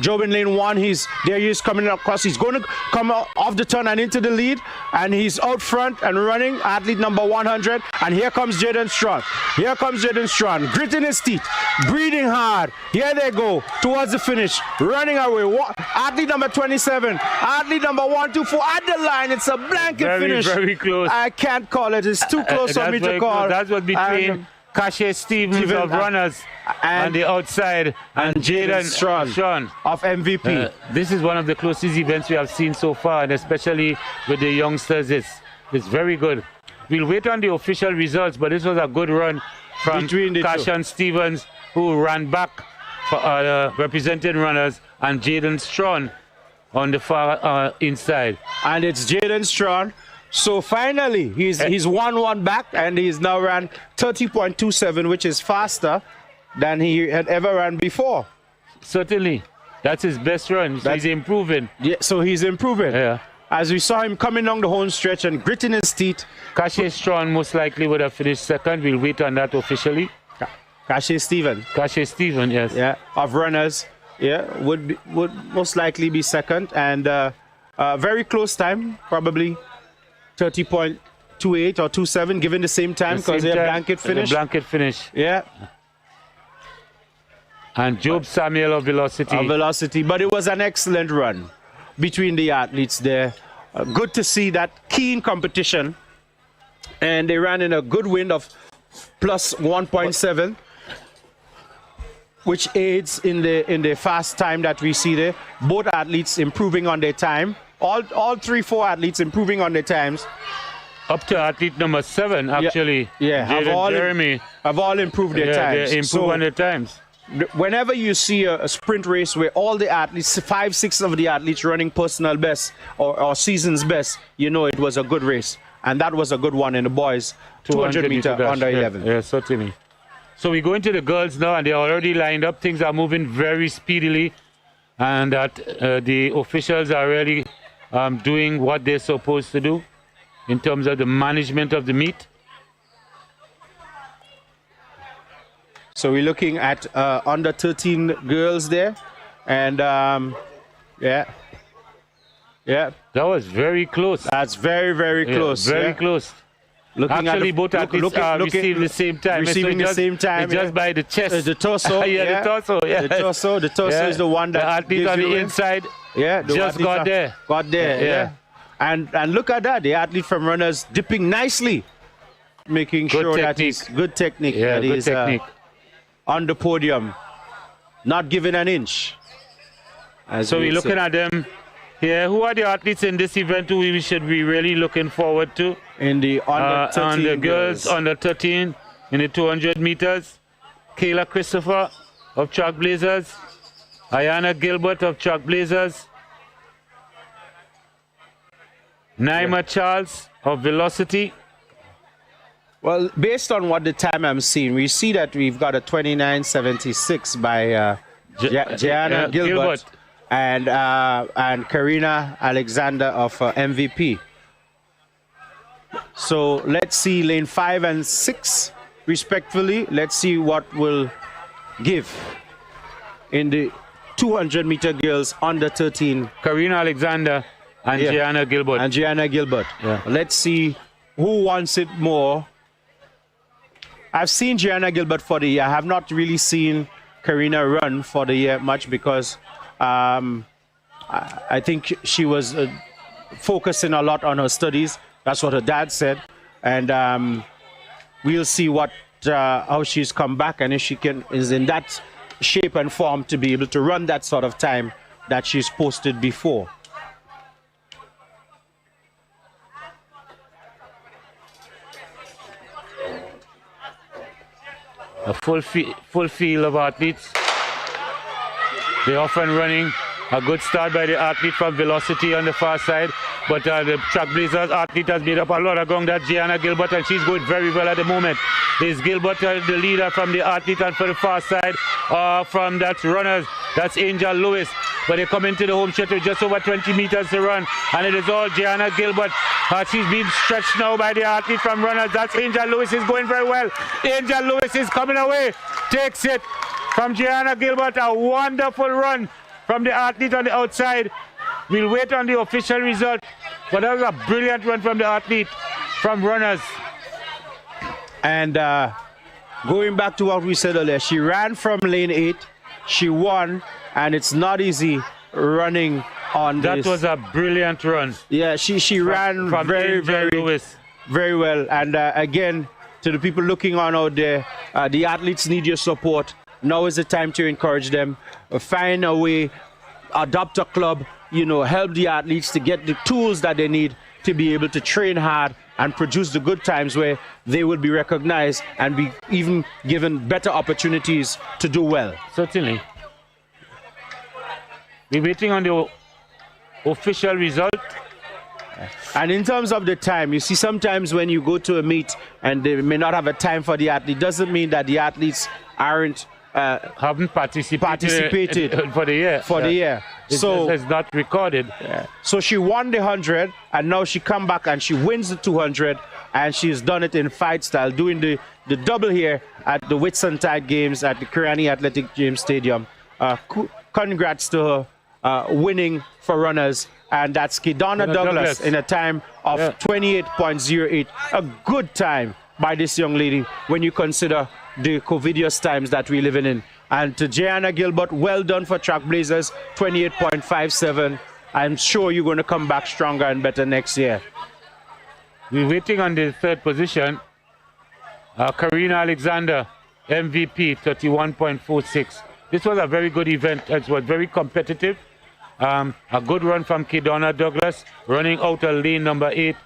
Job in lane 1. He is coming across. He's going to come off the turn and into the lead, and he's out front and running. Athlete number 100. And here comes Jaden Strawn. Here comes Jaden Strawn, gritting his teeth, breathing hard. Here they go towards the finish, running away. Athlete number 27. Athlete number 124 at the line. It's a blanket finish. Very close. I can't call it. It's too close for me to call. That's what between Kashe Stevens of runners and the outside and Jaden Strawn of MVP. This is one of the closest events we have seen so far, and especially with the youngsters, it's very good. We'll wait on the official results, but this was a good run from Kashan Stevens, who ran back for representing runners, and Jaden Strawn on the far inside. And it's Jaden Strawn. So finally, he's won one back, and he's now ran 30.27, which is faster than he had ever ran before. Certainly. That's his best run. So he's improving. Yeah, so he's improving. Yeah. As we saw him coming down the home stretch and gritting his teeth. Kashe Strawn most likely would have finished second. We'll wait on that officially. Kashe Stevens. Kashe Stevens, yes. Yeah, of runners. Yeah, would most likely be second, and very close time, probably 30.28 or 27, given the same time because they're blanket finish. Blanket finish. Yeah. And Job Samuel of Velocity. Of Velocity, but it was an excellent run between the athletes there. Good to see that keen competition, and they ran in a good wind of plus 1.7. Which aids in the fast time that we see there. Both athletes improving on their time. All 4 athletes improving on their times. Up to athlete number 7, actually. Yeah, Jeremy. Have all improved their times. They improve on their times. Whenever you see a sprint race where all the athletes, 5-6 of the athletes running personal best or season's best, you know it was a good race. And that was a good one in the boys 200 meter under 11. Yeah, certainly. So we go into the girls now, and they're already lined up. Things are moving very speedily, and that the officials are really doing what they're supposed to do in terms of the management of the meet. So we're looking at under 13 girls there, and yeah. That was very close. That's very close. Very close. Actually, both athletes are receiving the same time. Receiving the same time. Just by the chest. The torso. The torso. Yeah. The torso is the one that the athlete on the inside. Yeah, just got there. Yeah. And look at that. The athlete from runners dipping nicely, making sure that he's good technique. Yeah, good technique. On the podium, not giving an inch. So we're looking at them. Yeah, who are the athletes in this event who we should be really looking forward to? In the under 13 on the girls under 13 in the 200 meters, Kayla Christopher of Track Blazers, Ayana Gilbert of Track Blazers, Naima Charles of Velocity. Well, based on what the time I'm seeing, we see that we've got a 29.76 by Gianna Gilbert. And Karina Alexander of MVP. So let's see lane 5 and 6 respectively. Let's see what will give in the 200 meter girls under 13. Karina Alexander and Yeah. Gianna Gilbert. And Gianna Gilbert. Yeah. Let's see who wants it more. I've seen Gianna Gilbert for the year. I have not really seen Karina run for the year much because I think she was focusing a lot on her studies. That's what her dad said. And we'll see what how she's come back and if she is in that shape and form to be able to run that sort of time that she's posted before. A full field of athletes. They're often running. A good start by the athlete from Velocity on the far side. But the Trailblazers athlete has made up a lot of ground. That's Gianna Gilbert, and she's going very well at the moment. There's Gilbert, the leader from the athlete, and for the far side, from that runners, that's Angel Lewis. But they come into the home stretch with just over 20 meters to run. And it is all Gianna Gilbert. She's being stretched now by the athlete from runners. That's Angel Lewis, is going very well. Angel Lewis is coming away. Takes it from Gianna Gilbert. A wonderful run from the athlete on the outside. We'll wait on the official result. But that was a brilliant run from the athlete from runners. And going back to what we said earlier, she ran from lane 8. She won, and it's not easy running on That this. was a brilliant run. Yeah, she ran from very, Angel very, Lewis. very well. And again, to the people looking on out there, the athletes need your support. Now is the time to encourage them. Find a way, adopt a club, help the athletes to get the tools that they need to be able to train hard and produce the good times where they will be recognized and be even given better opportunities to do well. Certainly. We're waiting on the official result. And in terms of the time, you see sometimes when you go to a meet and they may not have a time for the athlete, doesn't mean that the athletes aren't Haven't participated for the year. the year. So it's not recorded. So she won the 100, and now she come back and she wins the 200, and she's done it in fight style, doing the double here at the Whitsuntide Games at the Kirani Athletic Games Stadium. Congrats to her winning for runners, and that's Kidonna Douglas in a time of 28.08. A good time by this young lady when you consider the COVIDious times that we're living in. And to Gianna Gilbert, well done for Trailblazers, 28.57. I'm sure you're going to come back stronger and better next year. We're waiting on the third position. Karina Alexander, MVP, 31.46. This was a very good event. It was very competitive. A good run from Kidonna Douglas, running out of lane number 8.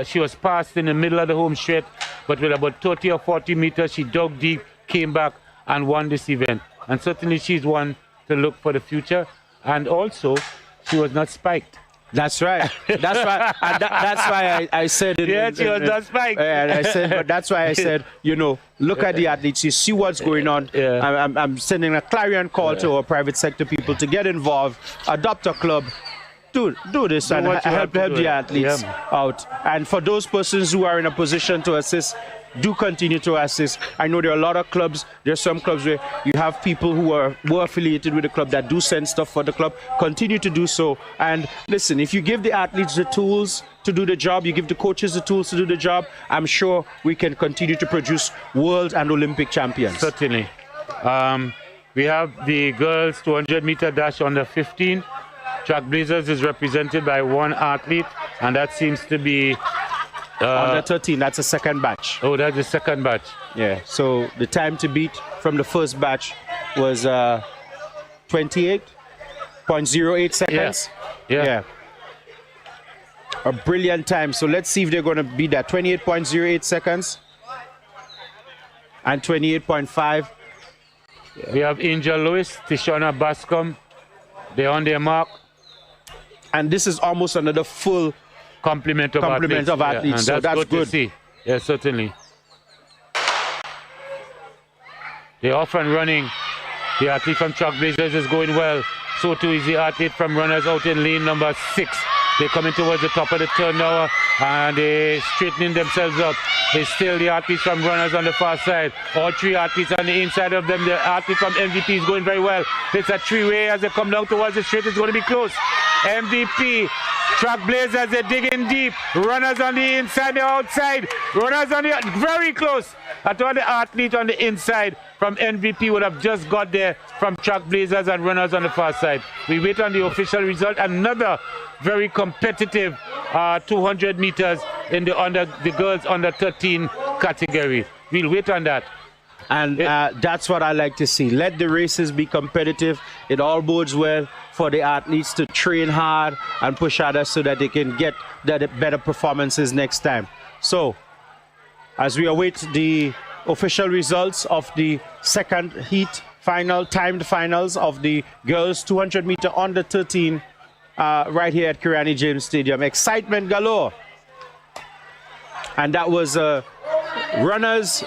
She was passed in the middle of the home stretch, but with about 30 or 40 meters, she dug deep, came back, and won this event. And certainly she's one to look for the future. And also, she was not spiked. That's right. That's why. And that's why I said it. Yeah, she was not spiked. And I said, but that's why I said, look at the athletes. You see what's going on. Yeah. I'm sending a clarion call to our private sector people to get involved, adopt a club. Do this and help the athletes out. And for those persons who are in a position to assist, do continue to assist. I know there are a lot of clubs. There's some clubs where you have people who were affiliated with the club that do send stuff for the club. Continue to do so. And listen, if you give the athletes the tools to do the job, you give the coaches the tools to do the job, I'm sure we can continue to produce world and Olympic champions. Certainly. We have the girls 200-meter dash under 15. Trailblazers is represented by one athlete, and that seems to be under 13. That's the second batch. Oh, that's the second batch. Yeah. So the time to beat from the first batch was 28.08 seconds. Yeah. A brilliant time. So let's see if they're going to beat that. 28.08 seconds and 28.5. We have Angel Lewis, Tishona Bascom. They're on their mark. And this is almost another full complement of athletes. Yeah, so that's good. To see. Yeah, certainly. They're often running. The athlete from Trailblazers is going well. So too is the athlete from runners out in lane number 6. They're coming towards the top of the turn now. and they straightening themselves up. It's still the athletes from runners on the far side. All three athletes on the inside of them. The athlete from MVP is going very well. It's a three-way as they come down towards the straight. It's going to be close. MVP, Trailblazers, they're digging deep. Runners on the inside, the outside. Runners on the very close. I thought the athlete on the inside from MVP would have just got there from Trailblazers and runners on the far side. We wait on the official result. Another very competitive 200 meters in the girls under 13 category. We'll wait on that. And that's what I like to see. Let the races be competitive. It all bodes well for the athletes to train hard and push harder so that they can get better performances next time. So, as we await the official results of the second heat timed finals of the girls 200 meter under 13 right here at Kirani James Stadium. Excitement galore. And that was runners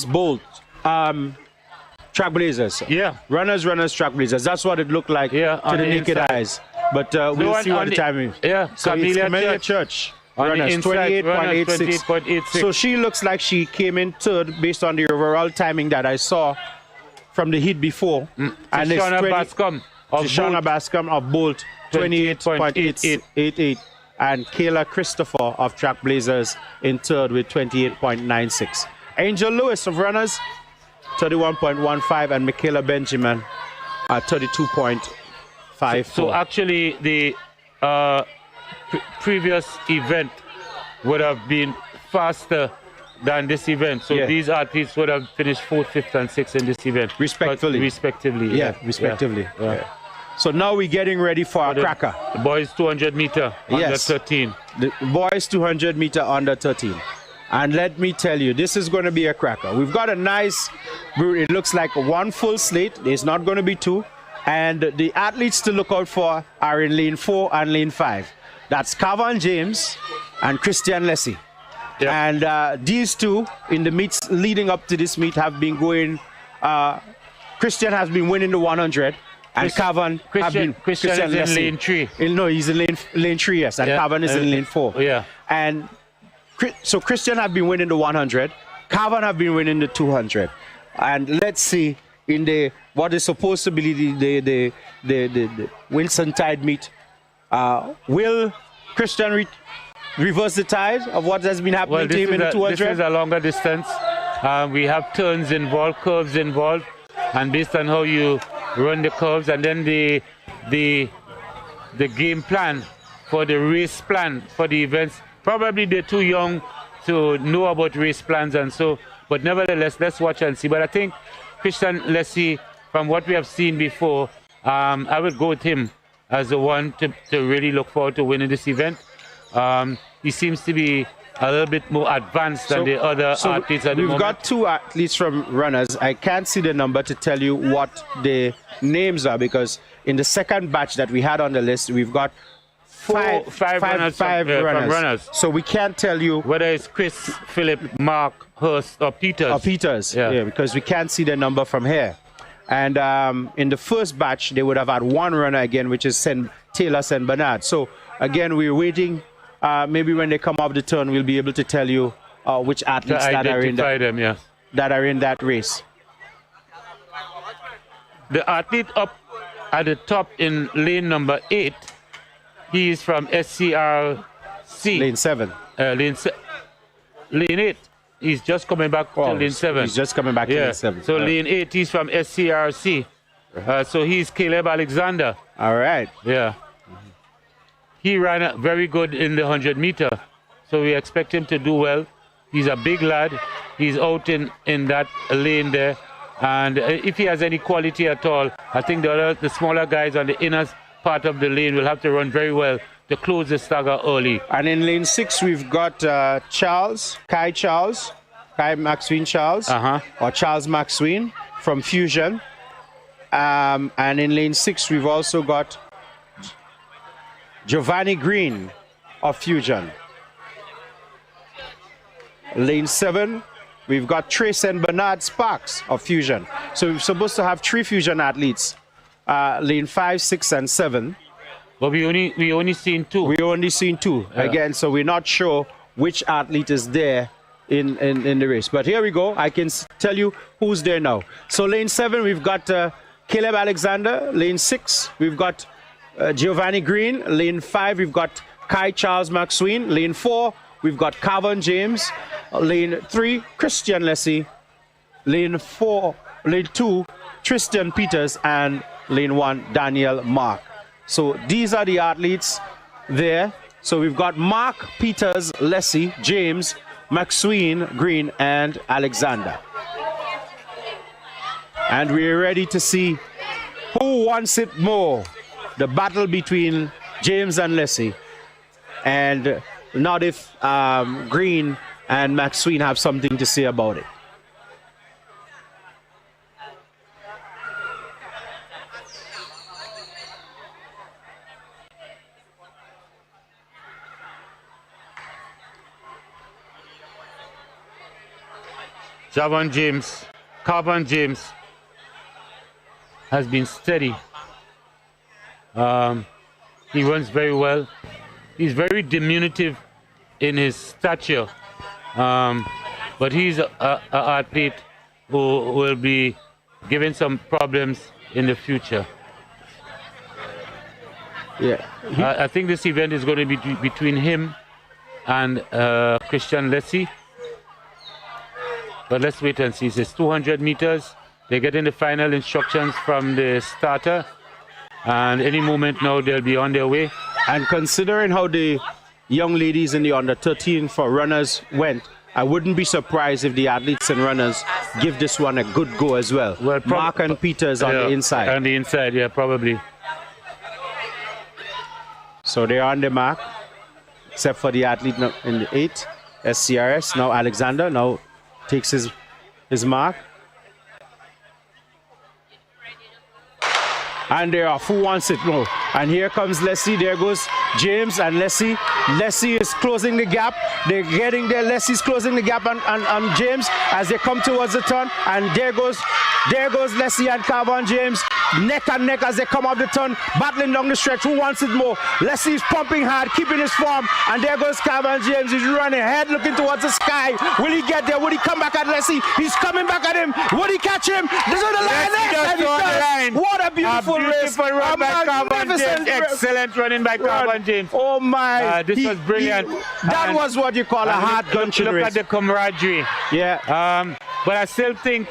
bolt Trailblazers. Yeah. Runners, Trailblazers. That's what it looked like to the naked eyes. But we'll see what the time is. Yeah, so it's Camellia Church. Runners, 28.86. So she looks like she came in third based on the overall timing that I saw from the heat before. And it's Shoshana Bascom of Bolt, 28.88. And Kayla Christopher of Trailblazers in third with 28.96. Angel Lewis of Runners, 31.15, and Michaela Benjamin at 32.54. So actually, the previous event would have been faster than this event. So these athletes would have finished 4th, 5th, and 6th in this event. Respectively. Respectively. Yeah. So now we're getting ready for our cracker. The boys 200 meter under 13. The boys 200 meter under 13. And let me tell you, this is going to be a cracker. We've got a nice, it looks like one full slate. There's not going to be two. And the athletes to look out for are in lane 4 and lane 5. That's Kavan James and Christian Lessie. Yep. And these two in the meets leading up to this meet have been going, Christian has been winning the 100. And Kavan Christian is in lane 3. No, he's in lane 3, yes. And Kavan is in lane 4. Yeah. And so Christian have been winning the 100. Kavan have been winning the 200. And let's see in what is supposed to be the Whitsuntide meet. Will Christian reverse the tide of what has been happening to him in the 200? This is a longer distance. We have turns involved, curves involved, and based on how you run the curves, and then the game plan for the race plan for the events. Probably they're too young to know about race plans and so, but nevertheless, let's watch and see. But I think Christian Lessie, from what we have seen before, I would go with him as the one to really look forward to winning this event. He seems to be a little bit more advanced than the other athletes at the moment. We've got two athletes from runners. I can't see the number to tell you what the names are, because in the second batch that we had on the list, we've got five runners. From runners. So we can't tell you whether it's Chris, Philip, Mark, Hurst, or Peters. Yeah, because we can't see the number from here. And in the first batch, they would have had one runner again, which is Taylor St. Bernard. So again, we're waiting. Maybe when they come off the turn, we'll be able to tell you which athletes that are in that race. The athlete up at the top in lane number 8, he is from SCRC. Lane 7. Lane 8. He's just coming back to lane 7. He's just coming back to lane 7. So lane 8, he's from SCRC. So he's Caleb Alexander. All right. Yeah. He ran very good in the 100 meter. So we expect him to do well. He's a big lad. He's out in that lane there. And if he has any quality at all, I think the smaller guys on the inner part of the lane will have to run very well to close the stagger early. And in lane 6, we've got Kai Maxwin Charles, or Charles Maxwin from Fusion. And in lane 6, we've also got Giovanni Green of Fusion. Lane 7, we've got Trace and Bernard Sparks of Fusion. So we're supposed to have 3 Fusion athletes. Lane 5, 6, and 7. But we only seen 2. We only seen 2 again, so we're not sure which athlete is there in the race. But here we go. I can tell you who's there now. So lane 7, we've got Caleb Alexander. Lane 6, we've got Giovanni Green. Lane 5, we've got Kai Charles Maxwin. Lane 4, we've got Carvon James. Lane 3, Christian Lessie. Lane 2, Tristan Peters. And lane 1, Daniel Mark. So these are the athletes there. So we've got Mark, Peters, Lessie, James, Maxwin, Green, and Alexander. And we're ready to see who wants it more. The battle between James and Lessie. And not if Green and Maxwin have something to say about it. Carvon James has been steady. He runs very well. He's very diminutive in his stature, but he's an athlete who will be given some problems in the future. Yeah, I think this event is going to be between him and Christian Lessie. But let's wait and see. It's 200 meters. They're getting the final instructions from the starter. And any moment now, they'll be on their way. And considering how the young ladies in the under 13 for runners went, I wouldn't be surprised if the athletes and runners give this one a good go as well. Mark and Peters on the inside. On the inside, yeah, probably. So they're on the mark, except for the athlete in the 8, SCRS. Now Alexander now takes his mark. And there are who wants it no. And here comes Lessie. There goes James and Lessie. Lessie is closing the gap. They're getting there. Leslie's closing the gap on James as they come towards the turn. And there goes Lessie and Carvon James neck and neck as they come off the turn, battling down the stretch. Who wants it more? Leslie's pumping hard, keeping his form. And there goes Carvon James. He's running ahead, looking towards the sky. Will he get there? Will he come back at Leslie? He's coming back at him. Will he catch him? This is the line. Yes, he does. What a beautiful race. Run by Carvon James. Excellent running by Carvon James. Oh my. This was brilliant. That was what you call a hard gunship race. Look at the camaraderie. Yeah. But I still think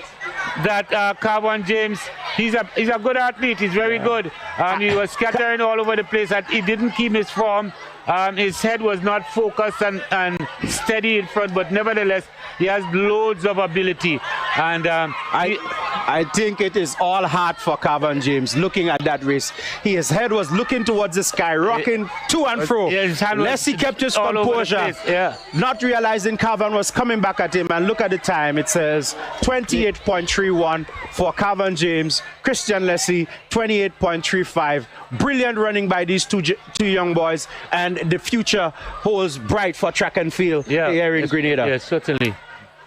that Carvon James, he's a good athlete. He's very good. He was scattering all over the place. And he didn't keep his form. His head was not focused and steady in front, but nevertheless, he has loads of ability. And I think it is all heart for Carvon James looking at that race. His head was looking towards the sky, rocking to and fro. Leslie kept his composure, not realizing Carvon was coming back at him. And look at the time. It says 28.31 for Carvon James. Christian Leslie, 28.35. Brilliant running by these two young boys. And the future holds bright for track and field here in Grenada. Yes, certainly.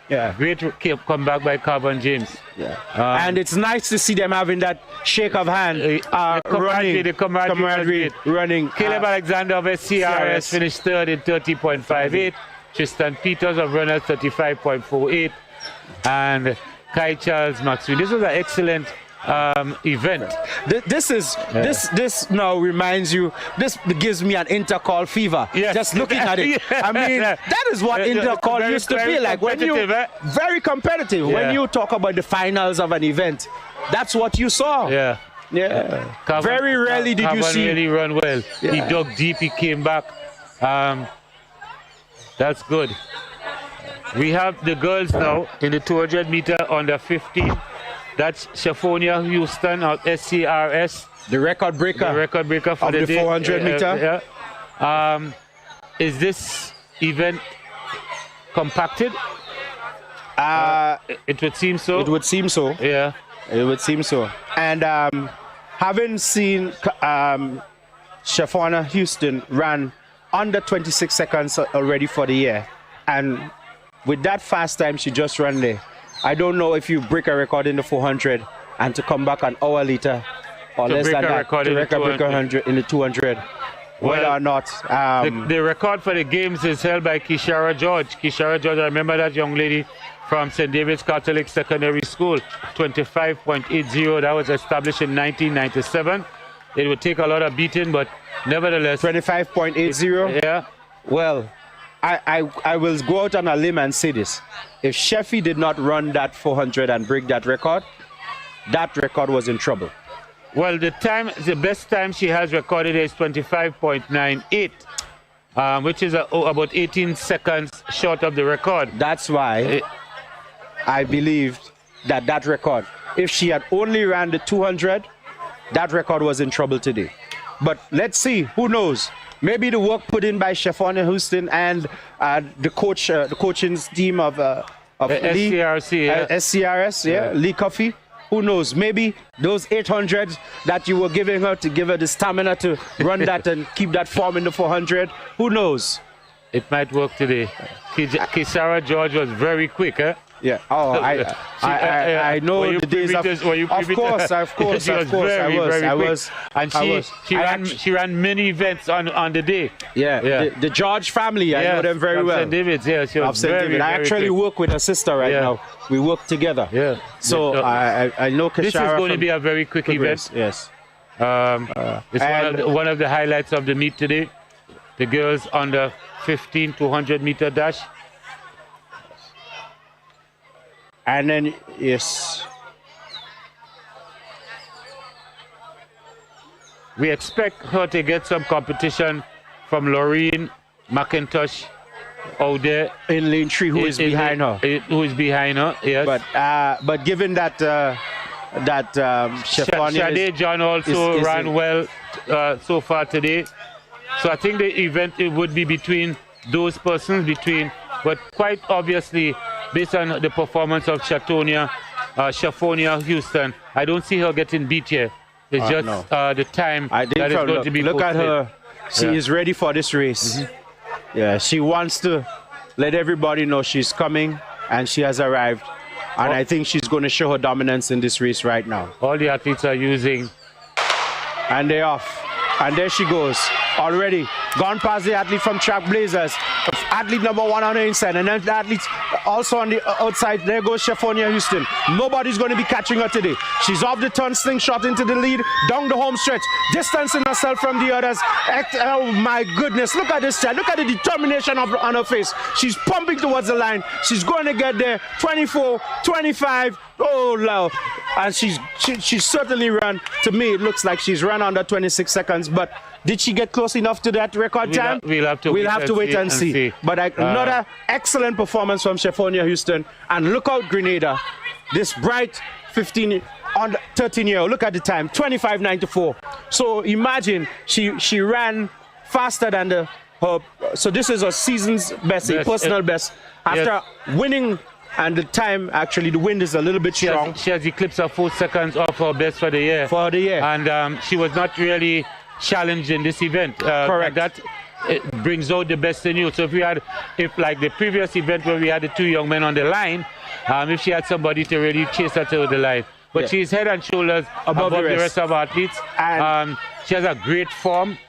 Yeah, great comeback by Carvon James. Yeah, and it's nice to see them having that shake of hand, the camaraderie running. Caleb Alexander of SCRS finished third in 30.58. Tristan Peters of runners 35.48, and Kai Charles Maxwell. This was an excellent event. This now reminds you. This gives me an intercall fever. Yes. Just looking at it. I mean, that is what intercall used to be like. When you very competitive. When you talk about the finals of an event, that's what you saw. Yeah. Very rarely did you see. Really run well. Yeah. He dug deep. He came back. That's good. We have the girls now in the 200 meter under 15. That's Shaphonia Houston of SCRS. The record breaker. The record breaker for the 400 meter. Is this event compacted? It would seem so. It would seem so. Yeah. It would seem so. And having seen Shaphonia Houston run under 26 seconds already for the year, and with that fast time she just ran there, I don't know if you break a record in the 400 and to come back an hour later or to less break than a that record to in the break a 200. in the 200. Whether Well, or not. The record for the games is held by Kishara George. Kishara George, I remember that young lady from St. David's Catholic Secondary School, 25.80. That was established in 1997. It would take a lot of beating, but nevertheless. 25.80? Yeah. Well, I will go out on a limb and say this. If Sheffy did not run that 400 and break that record was in trouble. Well, the best time she has recorded is 25.98, which is about 18 seconds short of the record. That's why I believed that record, if she had only ran the 200, that record was in trouble today. But let's see, who knows? Maybe the work put in by Shefonia Houston and the coaching team of Lee, SCRC, SCRS, Lee Coffey. Who knows? Maybe those 800s that you were giving her to give her the stamina to run that and keep that form in the 400. Who knows? It might work today. Kisara George was very quick, eh? Yeah. Oh, I know the days of. Of course. She was very quick. And she ran many events on the day. Yeah. The George family, I know them very well. St. David's, yeah. She was very, I actually work with her sister right now. We work together. Yeah. So I know Kishara. This is going to be a very quick event. Yes. It's one of the highlights of the meet today. The girls on the 15 to 100 meter dash. And then, yes. We expect her to get some competition from Laureen McIntosh out there. In lane 3, who is behind her. Who is behind her, yes. But given that Shade John also ran well so far today. So I think the event it would be between those persons, but quite obviously, based on the performance of Shefonia Houston, I don't see her getting beat here. It's just the time that is going to be Look posted. at her. She is ready for this race. Yeah, she wants to let everybody know she's coming and she has arrived. And I think she's going to show her dominance in this race right now. All the athletes are using. And they're off. And there she goes. Already gone past the athlete from Track Blazers. Athlete number 1 on the inside. And then the athlete also on the outside. There goes Shefonia Houston. Nobody's going to be catching her today. She's off the turn, slingshot into the lead. Down the home stretch. Distancing herself from the others. Oh my goodness. Look at this child. Look at the determination on her face. She's pumping towards the line. She's going to get there. 24, 25. Oh, Lord. And she's certainly run. To me, it looks like she's run under 26 seconds. But did she get close enough to that record time? We'll have to wait and see. But another excellent performance from Shefonia Houston. And look out, Grenada. This bright 13-year-old. Look at the time, 25.94. So imagine she ran faster than her. So this is a season's best, a personal best. After winning. And the time, actually, the wind is a little bit strong. She has eclipsed her 4 seconds off her best for the year. And she was not really challenged in this event. Correct. That it brings out the best in you. So if like the previous event where we had the 2 young men on the line, if she had somebody to really chase her to the line. But she's head and shoulders above the rest of our athletes. And she has a great form.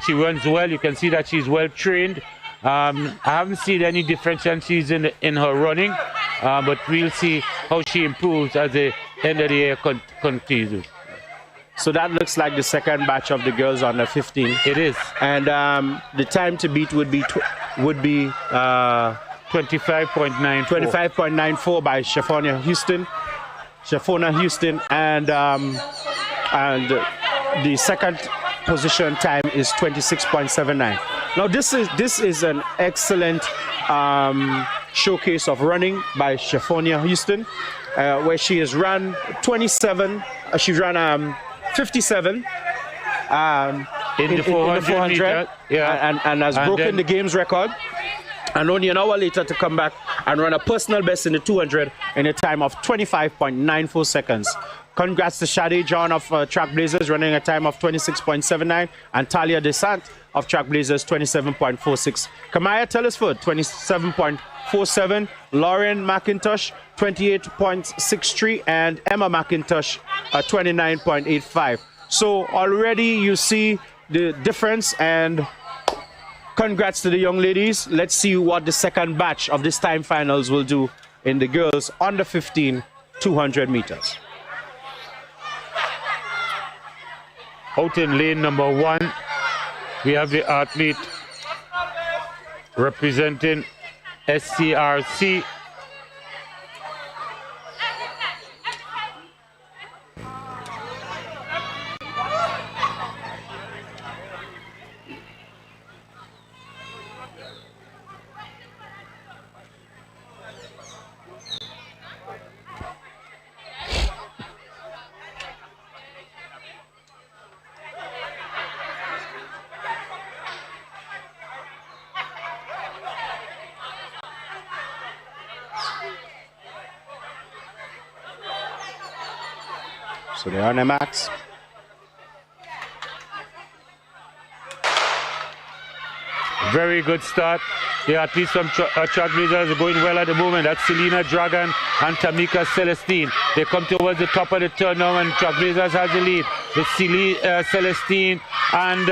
She runs well. You can see that she's well trained. I haven't seen any deficiencies in her running, but we'll see how she improves as the end of the year continues. So that looks like the second batch of the girls under 15. It is. And the time to beat would be 25.94. 25.94 by Shefonia Houston. And the second position time is 26.79. Now this is an excellent showcase of running by Shefonia Houston, where she has run 27. She ran 57 in the 400 meter, and has broken the game's record. And only an hour later to come back and run a personal best in the 200 in a time of 25.94 seconds. Congrats to Shade John of Track Blazers running a time of 26.79 and Talia Desant of Track Blazers 27.46. Kamaya Telesford 27.47. Lauren McIntosh 28.63 and Emma McIntosh 29.85. So already you see the difference, and congrats to the young ladies. Let's see what the second batch of this time finals will do in the girls under 15 200 meters. Out in lane number 1, we have the athlete representing SCRC. So they're on their mats. Very good start. The athletes from Trailblazers are going well at the moment. That's Selena Dragon and Tamika Celestine. They come towards the top of the turn now, and Trailblazers has the lead. It's Celestine and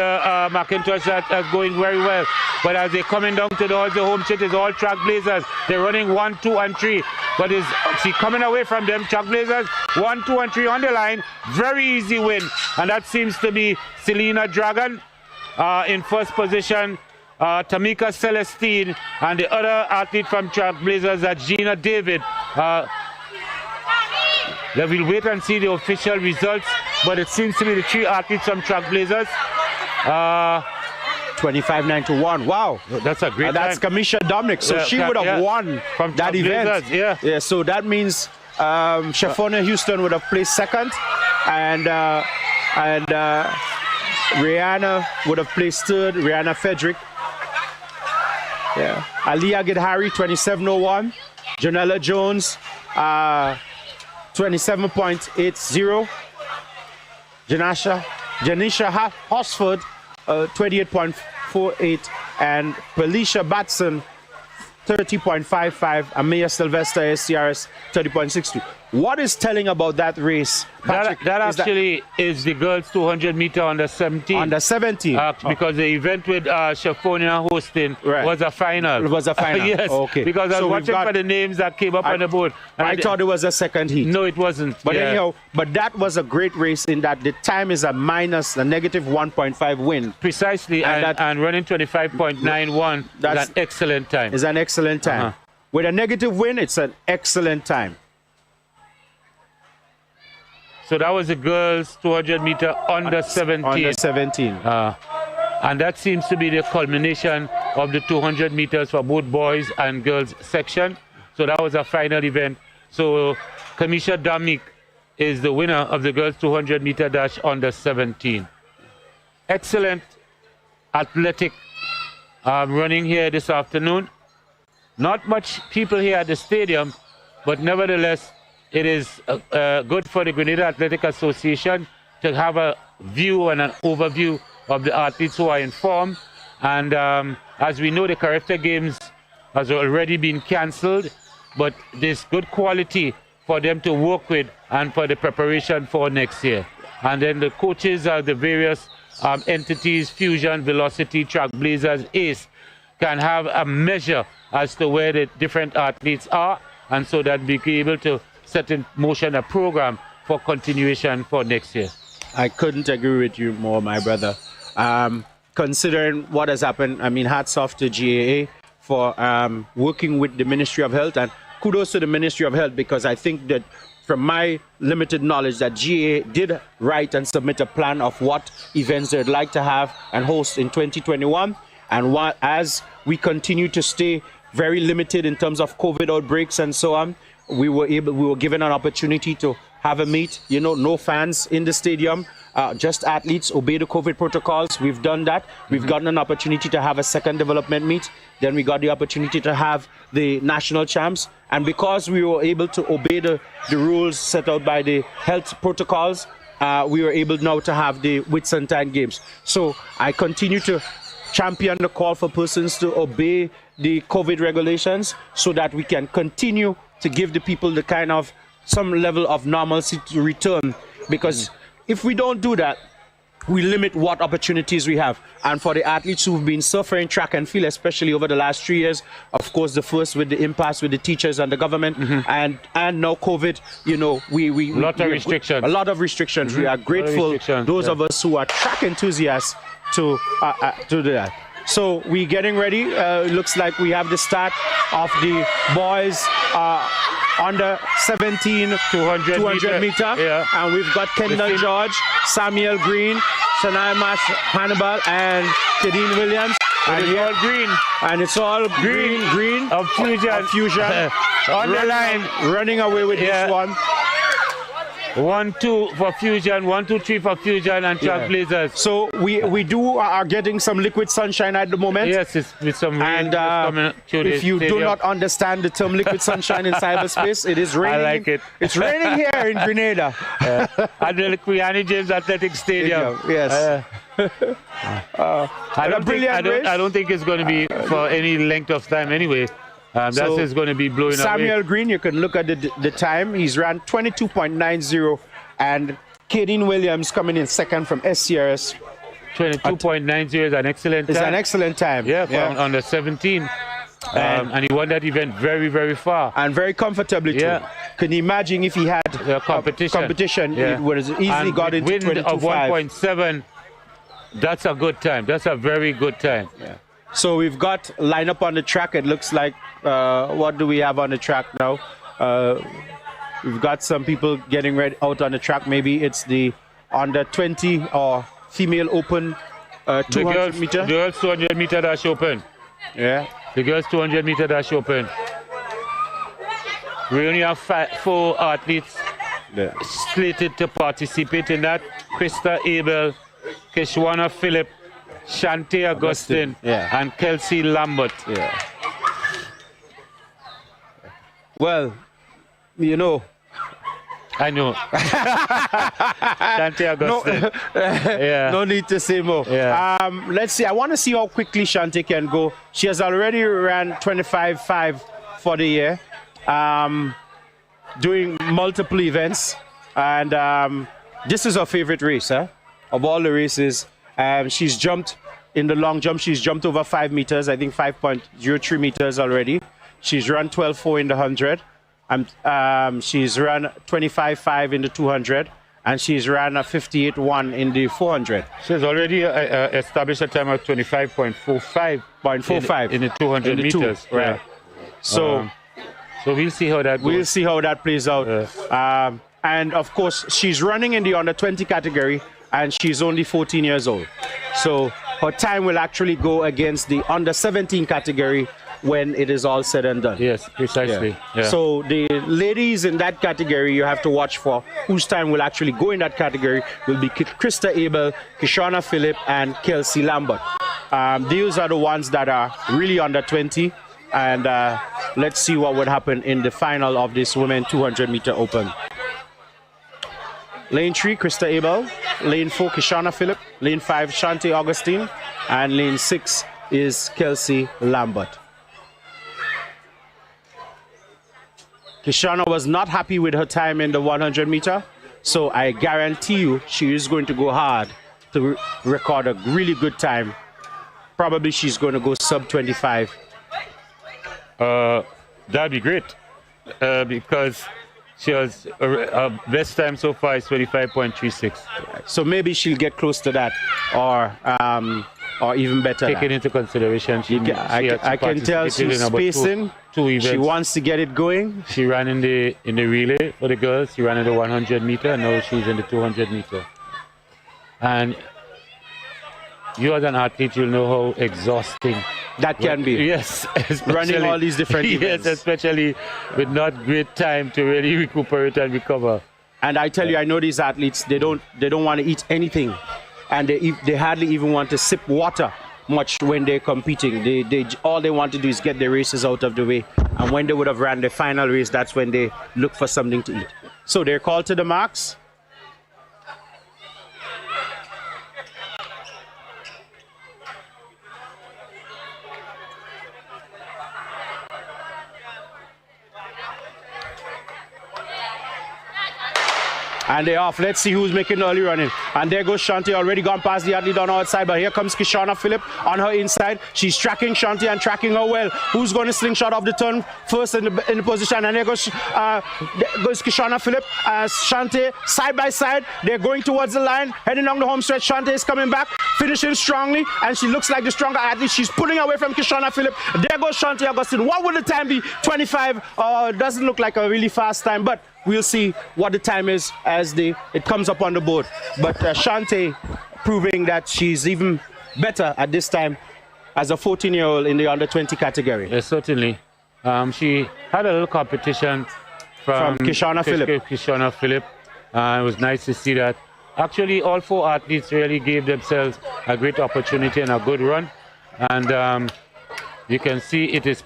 McIntosh are going very well. But as they're coming down to the home straight, it's all Trailblazers. They're running 1, 2, and 3. But coming away from them, Trailblazers 1, 2, and 3 on the line. Very easy win. And that seems to be Selena Dragon in first position. Tamika Celestine, and the other athlete from Trailblazers, that's Gina David. We'll wait and see the official results, but it seems to be the 3 athletes from Trailblazers. 25-9-1. Wow, that's a great that's Kamisha Dominic, so she would have won from that event. Yeah, so that means Shafona Houston would have placed second, and Rihanna would have placed third. Rihanna Frederick. Yeah, Aliyah Gidhari 27.01, Janella Jones 27.80, Janisha Hosford 28.48, and Felicia Batson 30.55, and Maya Sylvester SCRS 30.62. What is telling about that race, Patrick? That actually is the girls 200 meter under 17. Under 17. Because the event with Shaffonia hosting was a final. It was a final. Yes. Okay. Because I was watching for the names that came up on the board. I thought it was a second heat. No, it wasn't. But anyhow, but that was a great race in that the time is a negative 1.5 win. Precisely, and running 25.91 is an excellent time. It's an excellent time. With a negative win, it's an excellent time. So that was the girls 200 meter under 17. Under 17. And that seems to be the culmination of the 200 meters for both boys and girls section. So that was a final event. So Kamisha Dominic is the winner of the girls 200 meter dash under 17. Excellent athletic running here this afternoon. Not much people here at the stadium, but nevertheless, it is good for the Grenada Athletic Association to have a view and an overview of the athletes who are informed. And as we know, the Character Games has already been cancelled, but there's good quality for them to work with and for the preparation for next year. And then the coaches of the various entities, Fusion, Velocity, Trailblazers, ACE, can have a measure as to where the different athletes are, and so that we be able to set in motion a program for continuation for next year. I couldn't agree with you more, my brother. Considering what has happened, I mean, hats off to GAA for working with the Ministry of Health, and kudos to the Ministry of Health, because I think that from my limited knowledge that GAA did write and submit a plan of what events they'd like to have and host in 2021. And as we continue to stay very limited in terms of COVID outbreaks and so on, we were given an opportunity to have a meet, no fans in the stadium, just athletes, obey the COVID protocols. We've done that. We've gotten an opportunity to have a second development meet. Then we got the opportunity to have the national champs. And because we were able to obey the rules set out by the health protocols, we were able now to have the Whitsuntide Games. So I continue to champion the call for persons to obey the COVID regulations so that we can continue to give the people the kind of some level of normalcy to return, because if we don't do that, we limit what opportunities we have. And for the athletes who've been suffering track and field, especially over the last 3 years, of course, the first with the impasse with the teachers and the government, and now COVID, you know, we a lot of restrictions. A lot of restrictions. We are grateful, those of us who are track enthusiasts, to do that. So we're getting ready. It looks like we have the start of the boys under 17 200 meter. Yeah. And we've got Kendall George, Samuel Green, Shania Mash Hannibal, and Kadeen Williams. And it's all green. And it's all green of Fusion. On the line. Running away with this one. 1, 2 for Fusion, 1, 2, 3 for Fusion and Trailblazers. So we are getting some liquid sunshine at the moment. Yes, it's with some rain and if you do not understand the term liquid sunshine in cyberspace, it is raining. I like it. It's raining here in Grenada. At the Queenie James Athletic Stadium. Yes. I don't think it's going to be for any length of time anyway. That's just going to be blowing Samuel away. Green, you can look at the time. He's ran 22.90, and Kadeen Williams coming in second from SCRS. 22.90 is an excellent time. It's an excellent time. Yeah, for under 17. And he won that event very, very far. And very comfortably too. Yeah. Can you imagine if he had competition, yeah. it would have easily got into 22.5. Wind of 1.7, that's a good time. That's a very good time. Yeah. So we've got lineup on the track. It looks like, what do we have on the track now? We've got some people getting ready out on the track. Maybe it's the under 20 or female open 200 meter. The girls 200 meter dash open. Yeah. The girls 200 meter dash open. We only have 4 athletes slated to participate in that. Krista Abel, Keshwana Phillip, Shante Augustine, and Kelsey Lambert. Yeah. Well, you know. I know. Shante Augustine. No need to say more. Yeah. Let's see. I want to see how quickly Shante can go. She has already ran 25.5 for the year, doing multiple events. And this is her favorite race, of all the races. She's jumped in the long jump. She's jumped over 5 meters, I think 5.03 meters already. She's run 12.4 in the 100. She's run 25.5 in the 200. And she's run a 58.1 in the 400. She's already established a time of 25.45 in the 200 meters. Right. So we'll see how that goes. We'll see how that plays out. And of course, she's running in the under 20 category. And she's only 14 years old. So her time will actually go against the under 17 category when it is all said and done. Yes, precisely. Yeah. So the ladies in that category you have to watch for, whose time will actually go in that category, will be Krista Abel, Kishana Phillip, and Kelsey Lambert. These are the ones that are really under 20. And let's see what would happen in the final of this women 200 meter open. Lane 3, Krista Abel. Lane 4, Kishana Phillip. Lane 5, Shante Augustine. And lane 6 is Kelsey Lambert. Kishana was not happy with her time in the 100 meter. So I guarantee you she is going to go hard to record a really good time. Probably she's going to go sub 25. That'd be great. Because she was her best time so far is 25.36. So maybe she'll get close to that, or even better. Taking into consideration, I can tell she's spacing. Two events. She wants to get it going. She ran in the relay for the girls. She ran in the 100 meter. And now she's in the 200 meter. And you as an athlete, you'll know how exhausting that can be. Yes, running all these different events. Yes, especially with not great time to really recuperate and recover. And I tell you, I know these athletes. They don't want to eat anything, and they hardly even want to sip water much when they're competing. They all they want to do is get their races out of the way. And when they would have ran the final race, that's when they look for something to eat. So they're called to the marks. And they're off. Let's see who's making the early running. And there goes Shanti, already gone past the athlete on her outside. But here comes Kishana Phillip on her inside. She's tracking Shanti and tracking her well. Who's going to slingshot off the turn first in the position? And there goes Kishana Phillip. Shanti, side by side. They're going towards the line, heading down the home stretch. Shanti is coming back, finishing strongly. And she looks like the stronger athlete. She's pulling away from Kishana Phillip. There goes Shanti Augustine. What would the time be? 25. Doesn't look like a really fast time, but we'll see what the time is as it comes up on the board. But Shanti proving that she's even better at this time as a 14-year-old in the under 20 category. Yes, certainly. She had a little competition from Kishana Phillip. Kishana Phillip. It was nice to see that. Actually, all 4 athletes really gave themselves a great opportunity and a good run. And you can see it is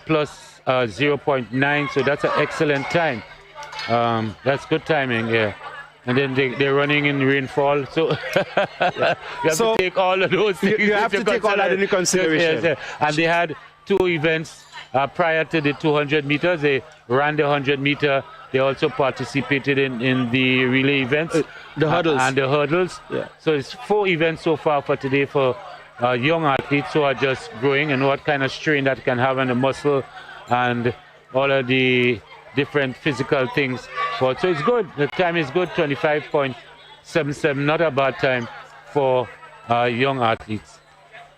plus 0.9, so that's an excellent time. That's good timing, yeah. And then they're running in rainfall, so you have to take all of those things. You have to take all that into consideration. Yes. And they had 2 events prior to the 200 meters. They ran the 100 meter. They also participated in the relay events. The hurdles. And the hurdles. Yeah. So it's 4 events so far for today for young athletes who are just growing, and what kind of strain that can have on the muscle and all of the different physical things. So it's good. The time is good, 25.77, not a bad time for young athletes.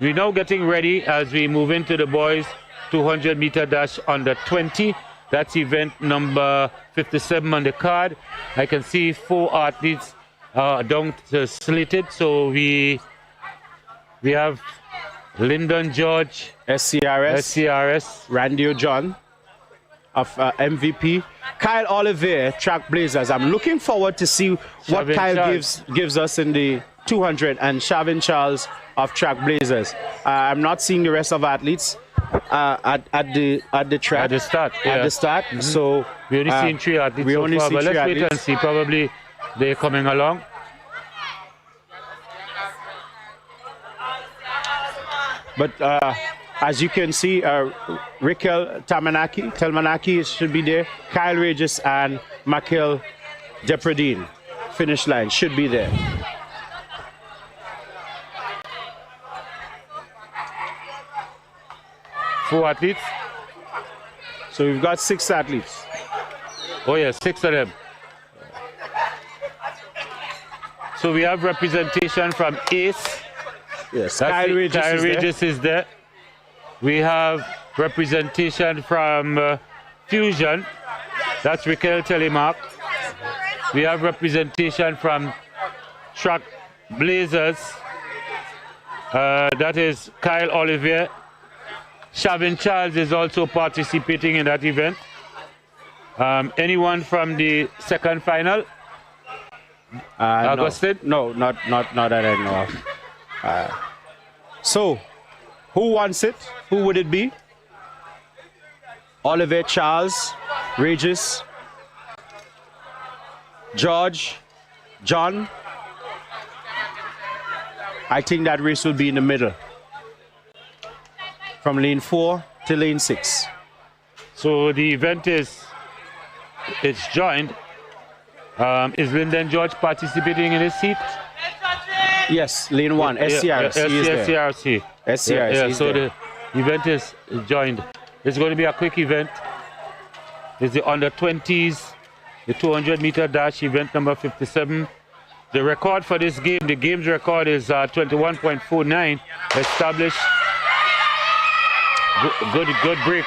We're now getting ready as we move into the boys 200 meter dash under 20. That's event number 57 on the card. I can see 4 athletes down slated. So we have Lyndon George, SCRS, Randy O'John of MVP, Kyle Oliver, Trackblazers. I'm looking forward to see what Kyle gives us in the 200, and Shavin Charles of Trackblazers. I'm not seeing the rest of athletes at the track at the start. At the start. Mm-hmm. So we only seen 3 athletes so far, but let's wait and see. Probably they're coming along. But as you can see, Raquel Telmanaki should be there. Kyle Regis and Michael Depredine, finish line, should be there. Four athletes. So we've got 6 athletes. Oh yes, 6 of them. So we have representation from ACE. Yes, Kyle Regis is there. We have representation from Fusion. That's Raquel Telemark. We have representation from Trackblazers. That is Kyle Olivier. Shavin Charles is also participating in that event. Anyone from the second final? Augustine? No, not that I know of. So, who wants it? Who would it be? Oliver, Charles, Regis, George, John. I think that race will be in the middle, from lane 4 to lane 6. So the event it's joined. Is Lyndon George participating in this seat? Yes, lane 1, SCRC. SCRC. So the event is joined. It's going to be a quick event. It's the under 20s, the 200 meter dash, event number 57. The record for this game, the game's record is 21.49 established. Good break.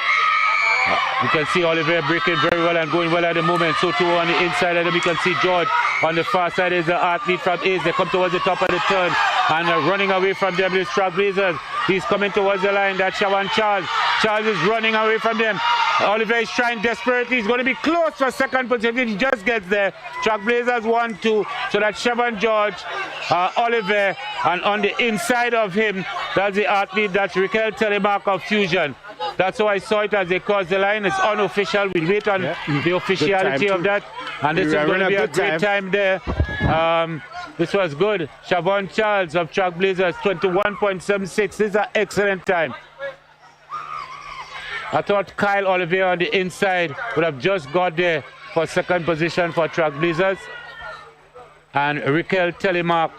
You can see Oliver breaking very well and going well at the moment. So too on the inside of them, you can see George. On the far side is the athlete from Ace. They come towards the top of the turn and running away from them is Trackblazers. He's coming towards the line. That's Shawan Charles. Charles is running away from them. Oliver is trying desperately. He's going to be close for second position. He just gets there. Trackblazers 1-2. So that's Shawan George, Oliver, and on the inside of him, that's the athlete. That's Raquel Telemark of Fusion. That's how I saw it as they crossed the line. It's unofficial. We'll wait on the officiality of that. And this is going to be a great time there. This was good. Shavon Charles of Trackblazers, 21.76. This is an excellent time. I thought Kyle Olivier on the inside would have just got there for second position for Trackblazers. and Raquel Telemark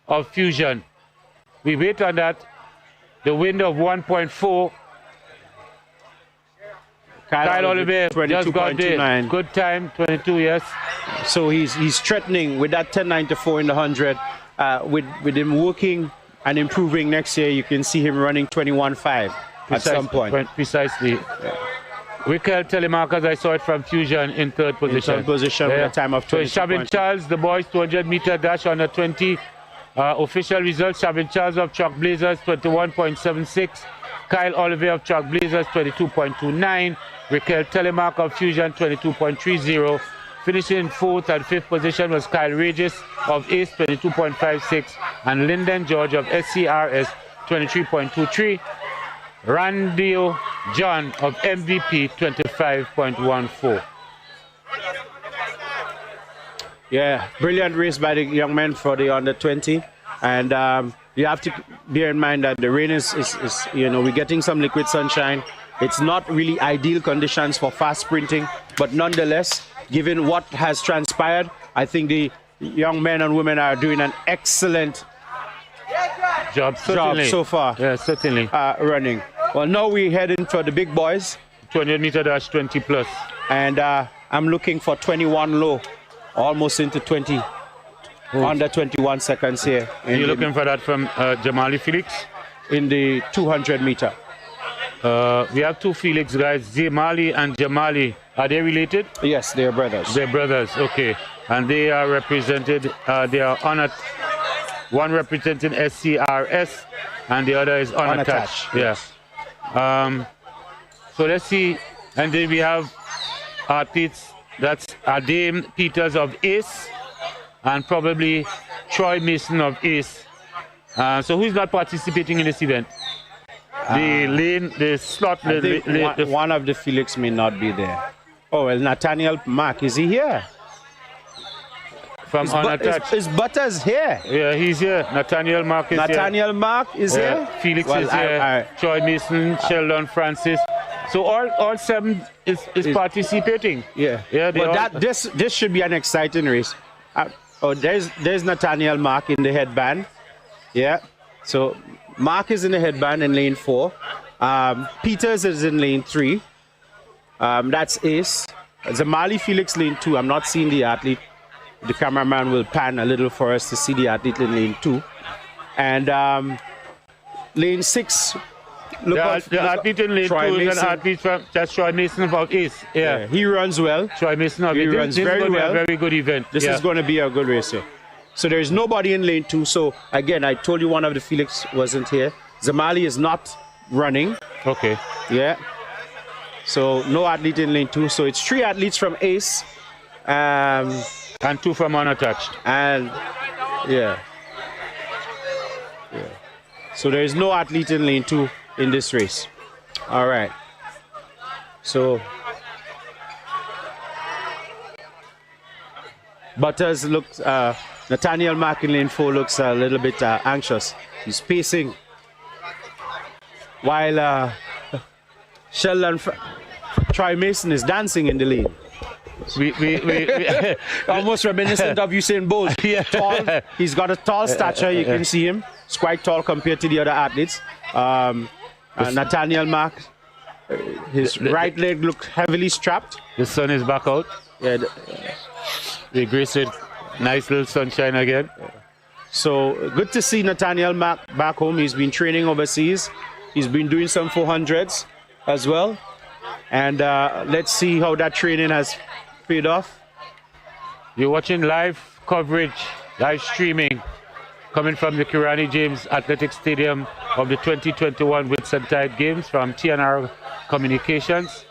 of Fusion. We wait on that. The wind of 1.4. Kyle Oliver just got there. Good time, 22, yes. So he's threatening with that 10.94 in the 100. With him working and improving next year, you can see him running 21.5 at some point. Precisely. Raquel Telemark, as I saw it from Fusion, in third position. In third position with a time of 20. So Shavin Charles, the boys, 200-meter dash under 20. Official results, Shavin Charles of Chalk Blazers, 21.76. Kyle Oliver of Chalk Blazers, 22.29. Raquel Telemark of Fusion, 22.30. Finishing in fourth and fifth position was Kyle Regis of Ace, 22.56. And Lyndon George of SCRS, 23.23. Randio John of MVP, 25.14. Yeah, brilliant race by the young men for the under 20. And you have to bear in mind that the rain is we're getting some liquid sunshine. It's not really ideal conditions for fast sprinting, but nonetheless, given what has transpired, I think the young men and women are doing an excellent job so far. Yeah, certainly. Running. Well, now we're heading for the big boys. 200-meter dash, 20 plus. And I'm looking for 21 low, almost into 20. Under 21 seconds here. You're looking for that from Jamali Felix? In the 200 meter. We have two Felix guys, Jamali and Jamali. Are they related? Yes, they are brothers. They're brothers, okay. And they are represented, they are unattached. One representing SCRS and the other is unattached. Yes. So let's see. And then we have athletes, that's Adame Peters of ACE and probably Troy Mason of ACE. So who's not participating in this event? The slot. One of the Felix may not be there. Oh, well, Nathaniel Mark, is he here? From unattached. Is Butters here? Yeah, he's here. Nathaniel Mark is Nathaniel Mark is here? Felix is here. Troy Mason, Sheldon Francis. So all seven is participating. Yeah. Yeah. But this should be an exciting race. There's Nathaniel Mark in the headband. Yeah. So Mark is in the headband in lane 4. Peters is in lane 3. That's Ace. Zamali Felix lane 2. I'm not seeing the athlete. The cameraman will pan a little for us to see the athlete in lane 2. And lane 6. The athlete in lane 2 is an athlete from Troy Mason of Ace. Yeah. He runs well. Troy Mason of Ace. He runs very well. A very good event. This is going to be a good race here. So there's nobody in lane 2. So again, I told you one of the Felix wasn't here. Zamali is not running. Okay. Yeah. So no athlete in lane 2. So it's 3 athletes from Ace. And 2 from unattached. And yeah. So there is no athlete in lane 2 in this race. All right. So Butters looks, Nathaniel Mark in lane 4 looks a little bit anxious. He's pacing. While Sheldon Troy Mason is dancing in the lane. We almost reminiscent of Usain Bolt. Yeah. Tall. He's got a tall stature. You can see him. He's quite tall compared to the other athletes. Nathaniel Mark, his right leg looks heavily strapped. The sun is back out. Yeah. We grace it. Nice little sunshine again. So good to see Nathaniel Mark back home. He's been training overseas. He's been doing some 400s as well. And let's see how that training has paid off. You're watching live coverage, live streaming, coming from the Kirani James Athletic Stadium of the 2021 Whitsuntide Games from TNR Communications.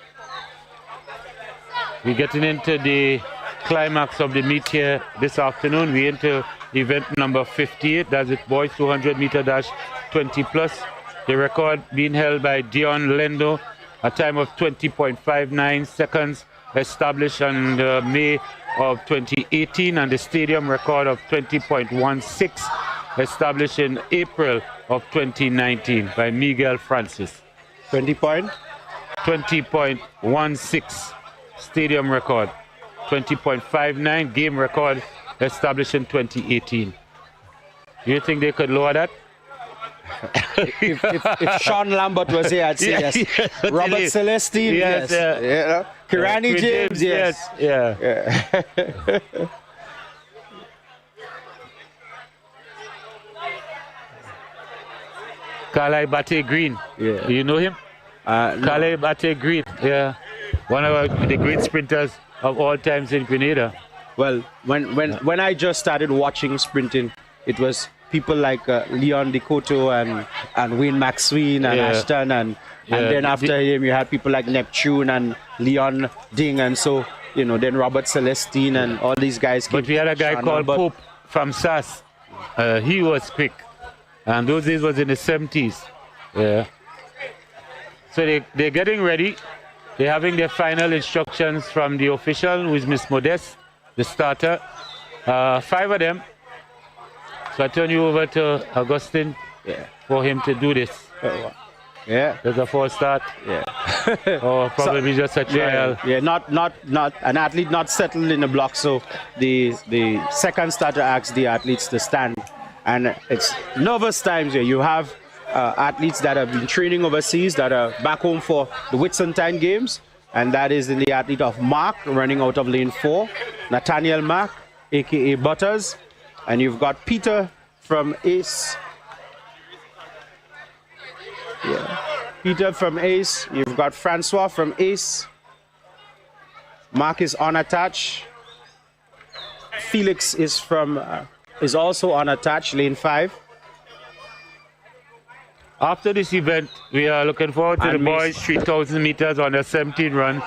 We're getting into the climax of the meet here this afternoon. We're into event number 58. That's it, boys 200-meter dash 20 plus. The record being held by Dion Lendo, a time of 20.59 seconds, established on May of 2018, and the stadium record of 20.16, established in April of 2019 by Miguel Francis. 20.16 stadium record, 20.59 game record established in 2018. You think they could lower that? if Sean Lambert was here, I'd say yes. Robert Celestine, yes. Kirani James, yes. Yeah. Kalai Bate Green. Yeah. You know him? No. Kalai Bate Green. Yeah. One of the great sprinters of all times in Grenada. Well, when I just started watching sprinting, it was people like Leon Decoto and Wayne Maxwell and Ashton and then after him you had people like Neptune and Leon Ding, and so then Robert Celestine and all these guys came. But we had a guy called Pope from SAS. He was quick, and those days was in the 70s. Yeah. So they're getting ready. They're having their final instructions from the official, who is Miss Modeste, the starter. 5 of them. So I turn you over to Augustine for him to do this. Yeah. There's a false start. Yeah. Or probably just a trial. Yeah, not an athlete not settled in the block. So the second starter asks the athletes to stand. And it's nervous times here. You have athletes that have been training overseas that are back home for the Whitsuntide Games. And that is in the athlete of Mark running out of lane 4. Nathaniel Mark, aka Butters. And you've got Peter from Ace. Yeah. Peter from Ace. You've got Francois from Ace. Mark is unattached. Felix is is also unattached, lane 5. After this event, we are looking forward to the boys 3,000 meters on the 17 run.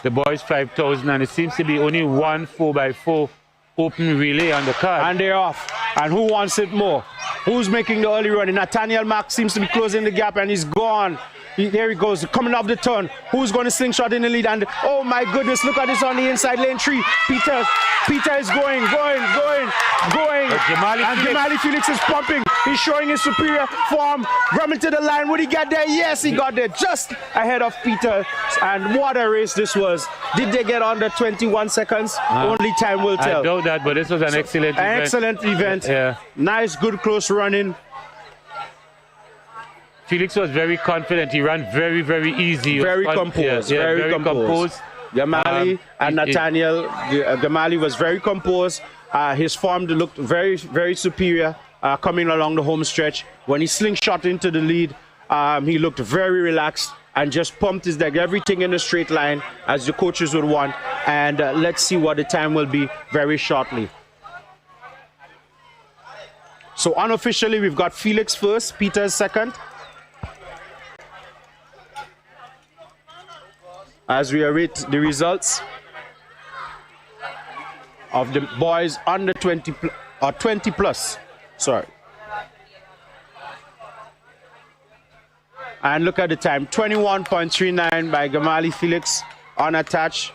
The boys 5,000, and it seems to be only one 4x4 open relay on the card. And they're off. And who wants it more? Who's making the early run? Nathaniel Mack seems to be closing the gap, and he's gone. There he goes, coming off the turn. Who's going to slingshot in the lead? And oh my goodness, look at this on the inside lane 3. Peter is going. And Jamali Felix is pumping. He's showing his superior form. Rumming to the line. Would he get there? Yes, he got there just ahead of Peter. And what a race this was. Did they get under 21 seconds? Only time will tell. I doubt that, but this was an excellent event. Excellent event. Yeah. Nice, good, close running. Felix was very confident. He ran very, very easy. Very composed. Very composed. Gamali and Nathaniel. Gamali was very composed. His form looked very, very superior coming along the home stretch. When he slingshot into the lead, he looked very relaxed and just pumped his leg, everything in a straight line as the coaches would want. And let's see what the time will be very shortly. So unofficially, we've got Felix first, Peter second. As we await the results of the boys under 20 or 20 plus. Sorry. And look at the time, 21.39 by Gamali Felix, unattached.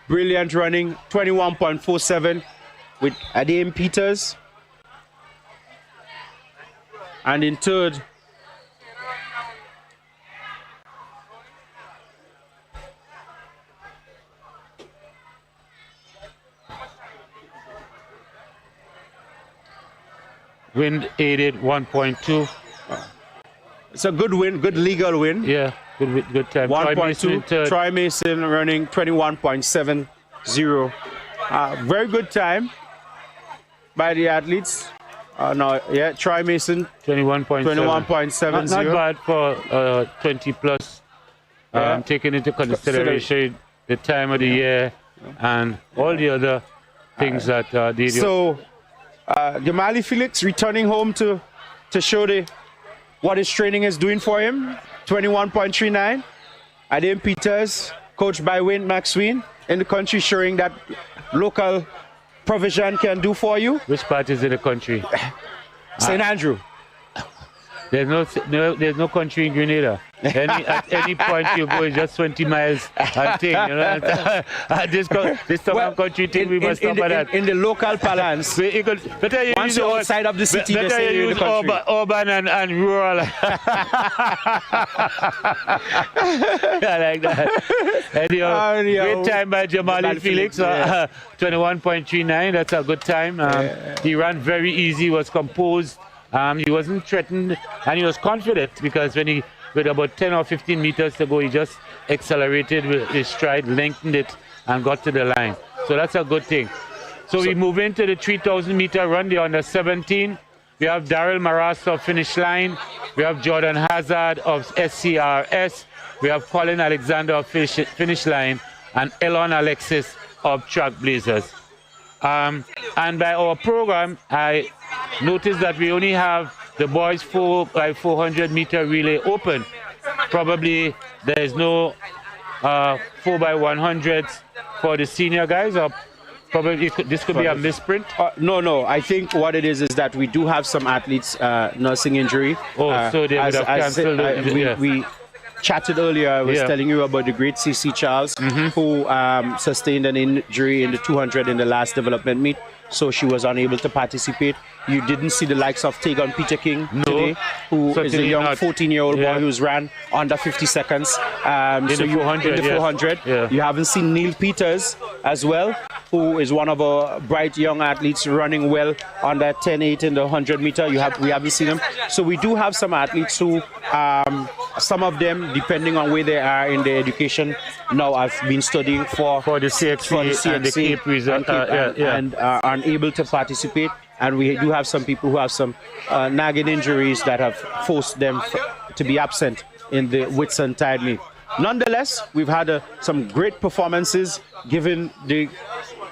Brilliant running, 21.47 with Adem Peters. And in third, wind aided 1.2. It's a good win, good legal win. Yeah, good time. 1.2. Troy Mason running 21.70. Very good time by the athletes. Troy Mason 21.70. Not bad for 20 plus. Taking into consideration the time of the year and all the other things that they do. So, Gamali Felix returning home to show what his training is doing for him. 21.39. Adem Peters, coached by Wayne Maxwell, in the country, showing that local provision can do for you. Which part is in the country? St. Andrew. There's no country in Grenada. At any point you go, it's just 20 miles and thing. You know? this country thing, we must stop at that. In the local parlance, once you're outside of the city, they say you're in the country. Urban and rural. I like that. Anyhow, great time by Jamali Felix. 21.39. That's a good time. He ran very easy, was composed. He wasn't threatened, and he was confident because with about 10 or 15 meters to go, he just accelerated with his stride, lengthened it, and got to the line. So that's a good thing. So we move into the 3,000-meter run, the under 17. We have Daryl Maras of Finish Line. We have Jordan Hazard of SCRS. We have Colin Alexander of Finish Line, and Elon Alexis of Trailblazers. And by our program, I noticed that we only have the boys 4x400-meter relay open. Probably there is no 4x100s for the senior guys, or probably this could be a misprint. No. I think what it is that we do have some athletes nursing injury. So they would have cancelled. We chatted earlier. I was telling you about the great CC Charles, who sustained an injury in the 200 in the last development meet, so she was unable to participate. You didn't see the likes of Tegan Peter King today, who is a young 14-year-old boy who's ran under 50 seconds. In the 400. You haven't seen Neil Peters as well, who is one of our bright young athletes running well on that 10-8 in the 100-meter. We haven't seen him. So we do have some athletes who, some of them, depending on where they are in their education, now have been studying for the CXC and the Cape result, and are unable to participate. And we do have some people who have some nagging injuries that have forced them to be absent in the Whitsuntide meet. Nonetheless, we've had some great performances given the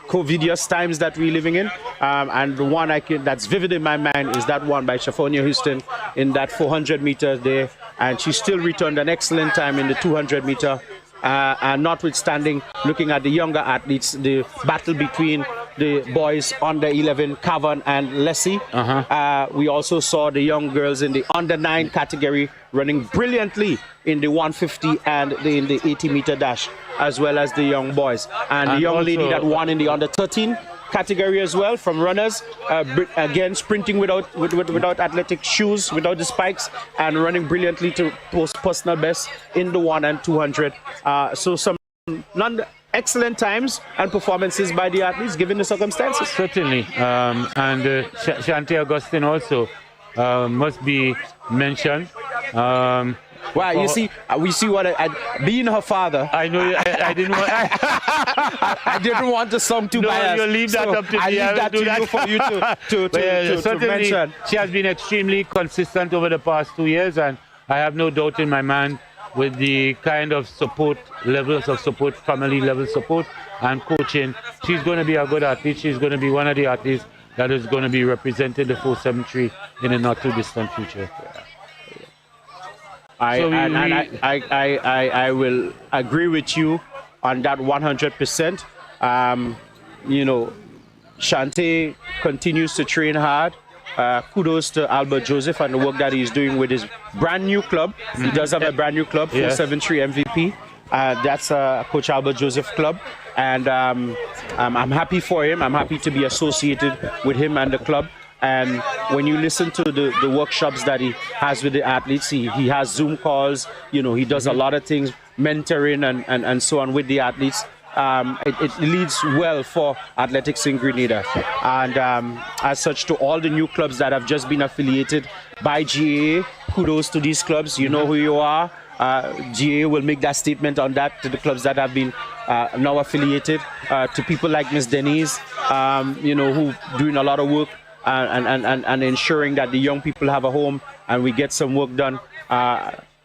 COVIDious times that we're living in. And the one that's vivid in my mind is that one by Shafonia Houston in that 400 meters there. And she still returned an excellent time in the 200 meter. And notwithstanding, looking at the younger athletes, the battle between the boys under 11, Cavan and Lessie. We also saw the young girls in the under 9 category running brilliantly in the 150 and in the 80-meter dash, as well as the young boys. And the young lady that won in the under 13 category as well from runners, again sprinting without athletic shoes, without the spikes, and running brilliantly to post personal best in the 1 and 200. So some excellent times and performances by the athletes given the circumstances. Certainly. And Shanti Augustine also must be mentioned. Wow, you see, we see what being her father. I know. I didn't want. I didn't want the song to bias. You leave that up to me. I leave that to you for you to mention. She has been extremely consistent over the past 2 years, and I have no doubt in my mind with the kind of support, levels of support, family level support and coaching, she's going to be a good athlete. She's going to be one of the athletes that is going to be representing the 473 in the not too distant future. I will agree with you on that 100%. You know, Shante continues to train hard. Kudos to Albert Joseph and the work that he's doing with his brand new club. He does have a brand new club, 473 MVP. That's Coach Albert Joseph club. And I'm happy for him. I'm happy to be associated with him and the club. And when you listen to the workshops that he has with the athletes, he has Zoom calls, you know, he does a lot of things, mentoring and so on with the athletes. It leads well for athletics in Grenada. And as such, to all the new clubs that have just been affiliated by GAA, kudos to these clubs. You know who you are. GAA will make that statement on that to the clubs that have been now affiliated. To people like Ms. Denise, you know, who doing a lot of work and ensuring that the young people have a home and we get some work done.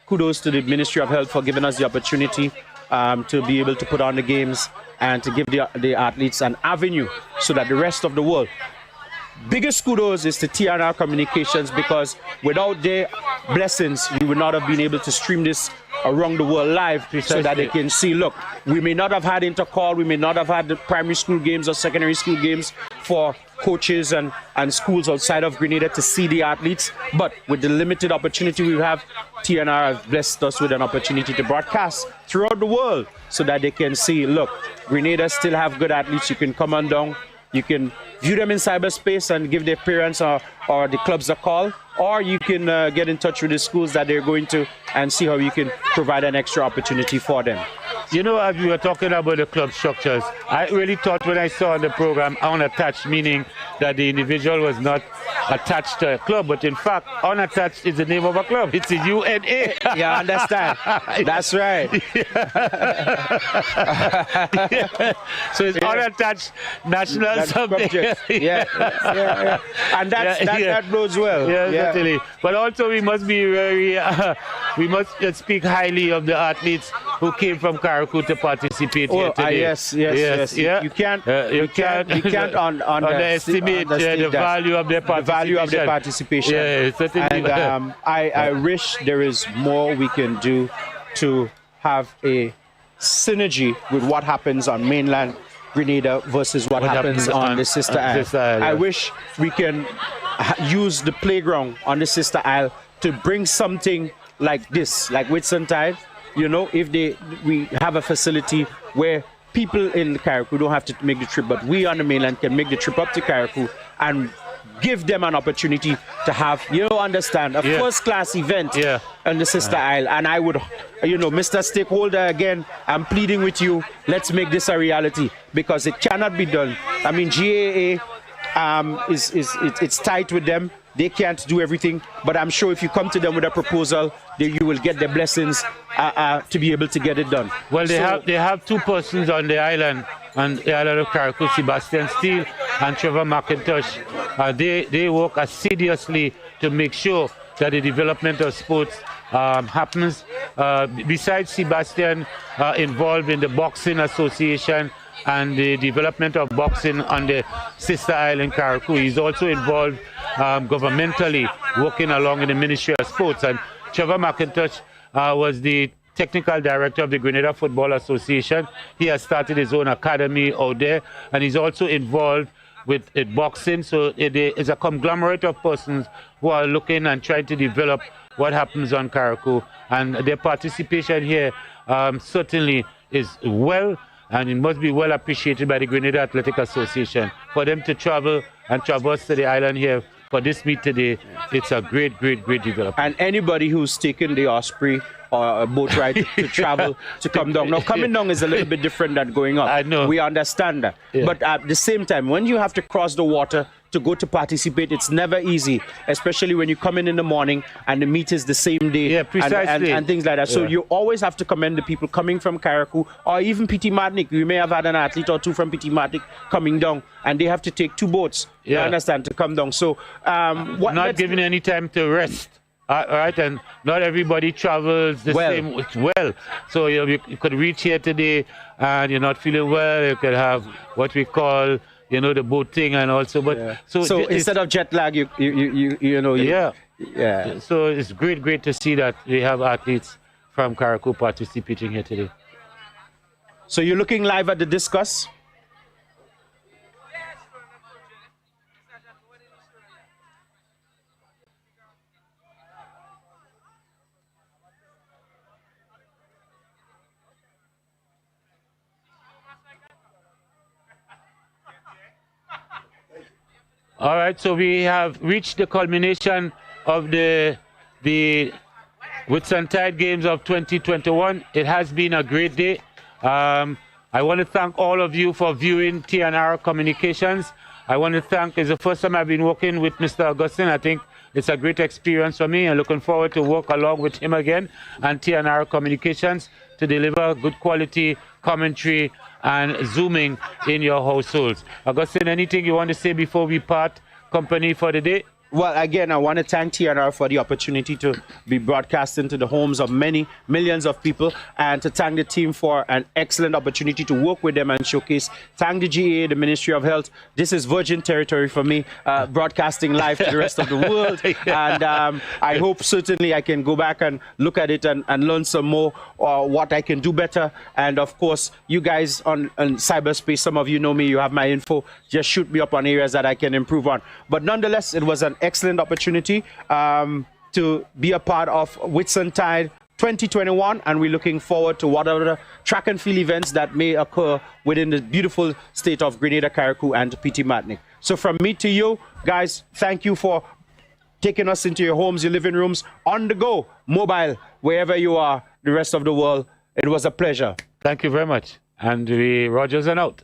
Kudos to the Ministry of Health for giving us the opportunity to be able to put on the games and to give the athletes an avenue so that the rest of the world. Biggest kudos is to TNR Communications, because without their blessings, we would not have been able to stream this around the world live. Precisely. So that they can see, look, we may not have had intercall, we may not have had the primary school games or secondary school games for coaches and schools outside of Grenada to see the athletes. But with the limited opportunity we have, TNR have blessed us with an opportunity to broadcast throughout the world so that they can see, look, Grenada still have good athletes. You can come on down. You can view them in cyberspace and give their parents or the clubs a call, or you can get in touch with the schools that they're going to and see how you can provide an extra opportunity for them. You know, as we were talking about the club structures, I really thought when I saw the program unattached, meaning that the individual was not attached to a club, but in fact, unattached is the name of a club. It's a UNA. Yeah, I understand. That's right. Yeah. So it's unattached national something. Yeah. And that bodes well. Yeah, certainly. But also we must be very, we must speak highly of the athletes who came from Karakou to participate here today. Yes. Yeah. You can't underestimate the value of their participation. Yeah, certainly. And I wish there is more we can do to have a synergy with what happens on mainland Grenada versus what happens on the sister isle. I wish we can use the playground on the sister isle to bring something like this, like Whitsuntide. You know, if we have a facility where people in Karakou don't have to make the trip, but we on the mainland can make the trip up to Karakou and give them an opportunity to have, understand, a first-class event on the sister isle. And I would, Mr. Stakeholder, again, I'm pleading with you, let's make this a reality because it cannot be done. I mean, GAA, it's tight with them. They can't do everything, but I'm sure if you come to them with a proposal, you will get their blessings to be able to get it done. Well, they have two persons on the island of Karakou, Sebastian Steele and Trevor McIntosh. They work assiduously to make sure that the development of sports happens. Besides Sebastian involved in the Boxing Association and the development of boxing on the sister isle in Karakou, he's also involved governmentally, working along in the Ministry of Sports. And Trevor McIntosh was the technical director of the Grenada Football Association. He has started his own academy out there, and he's also involved with boxing. So it is a conglomerate of persons who are looking and trying to develop what happens on Karakou. And their participation here certainly is and it must be well appreciated by the Grenada Athletic Association. For them to travel and traverse to the island here for this meet today, it's a great development. And anybody who's taken the Osprey or a boat ride to travel to come down. Now, coming down is a little bit different than going up. I know. We understand that. Yeah. But at the same time, when you have to cross the water to go to participate, it's never easy, especially when you come in the morning and the meet is the same day. Yeah, precisely. And things like that. So you always have to commend the people coming from Karakou or even Petit Martinique. You may have had an athlete or two from Petit Martinique coming down, and they have to take two boats, you understand, to come down. So not giving any time to rest. Right, and not everybody travels the same well. So you could reach here today and you're not feeling well. You could have what we call, the boating and also. But so instead of jet lag, So it's great to see that we have athletes from Karakou participating here today. So you're looking live at the discus. All right, so we have reached the culmination of the Whitsuntide Games of 2021. It has been a great day. I want to thank all of you for viewing TNR Communications. I want to thank, it's the first time I've been working with Mr. Augustine. I think it's a great experience for me and looking forward to work along with him again and TNR Communications to deliver good quality commentary and zooming in your households. Augustine, anything you want to say before we part company for the day? Well, again, I want to thank TNR for the opportunity to be broadcasting to the homes of many millions of people, and to thank the team for an excellent opportunity to work with them and showcase. Thank the GA, the Ministry of Health. This is virgin territory for me, broadcasting live to the rest of the world. And I hope certainly I can go back and look at it and learn some more what I can do better. And of course, you guys on cyberspace, some of you know me, you have my info. Just shoot me up on areas that I can improve on. But nonetheless, it was an excellent opportunity to be a part of Whitsuntide 2021, and we're looking forward to whatever track and field events that may occur within the beautiful state of Grenada, Carriacou, and PT Martinique. So from me to you guys, thank you for taking us into your homes, your living rooms, on the go, mobile, wherever you are, the rest of the world. It was a pleasure. Thank you very much. And we Rogers and out.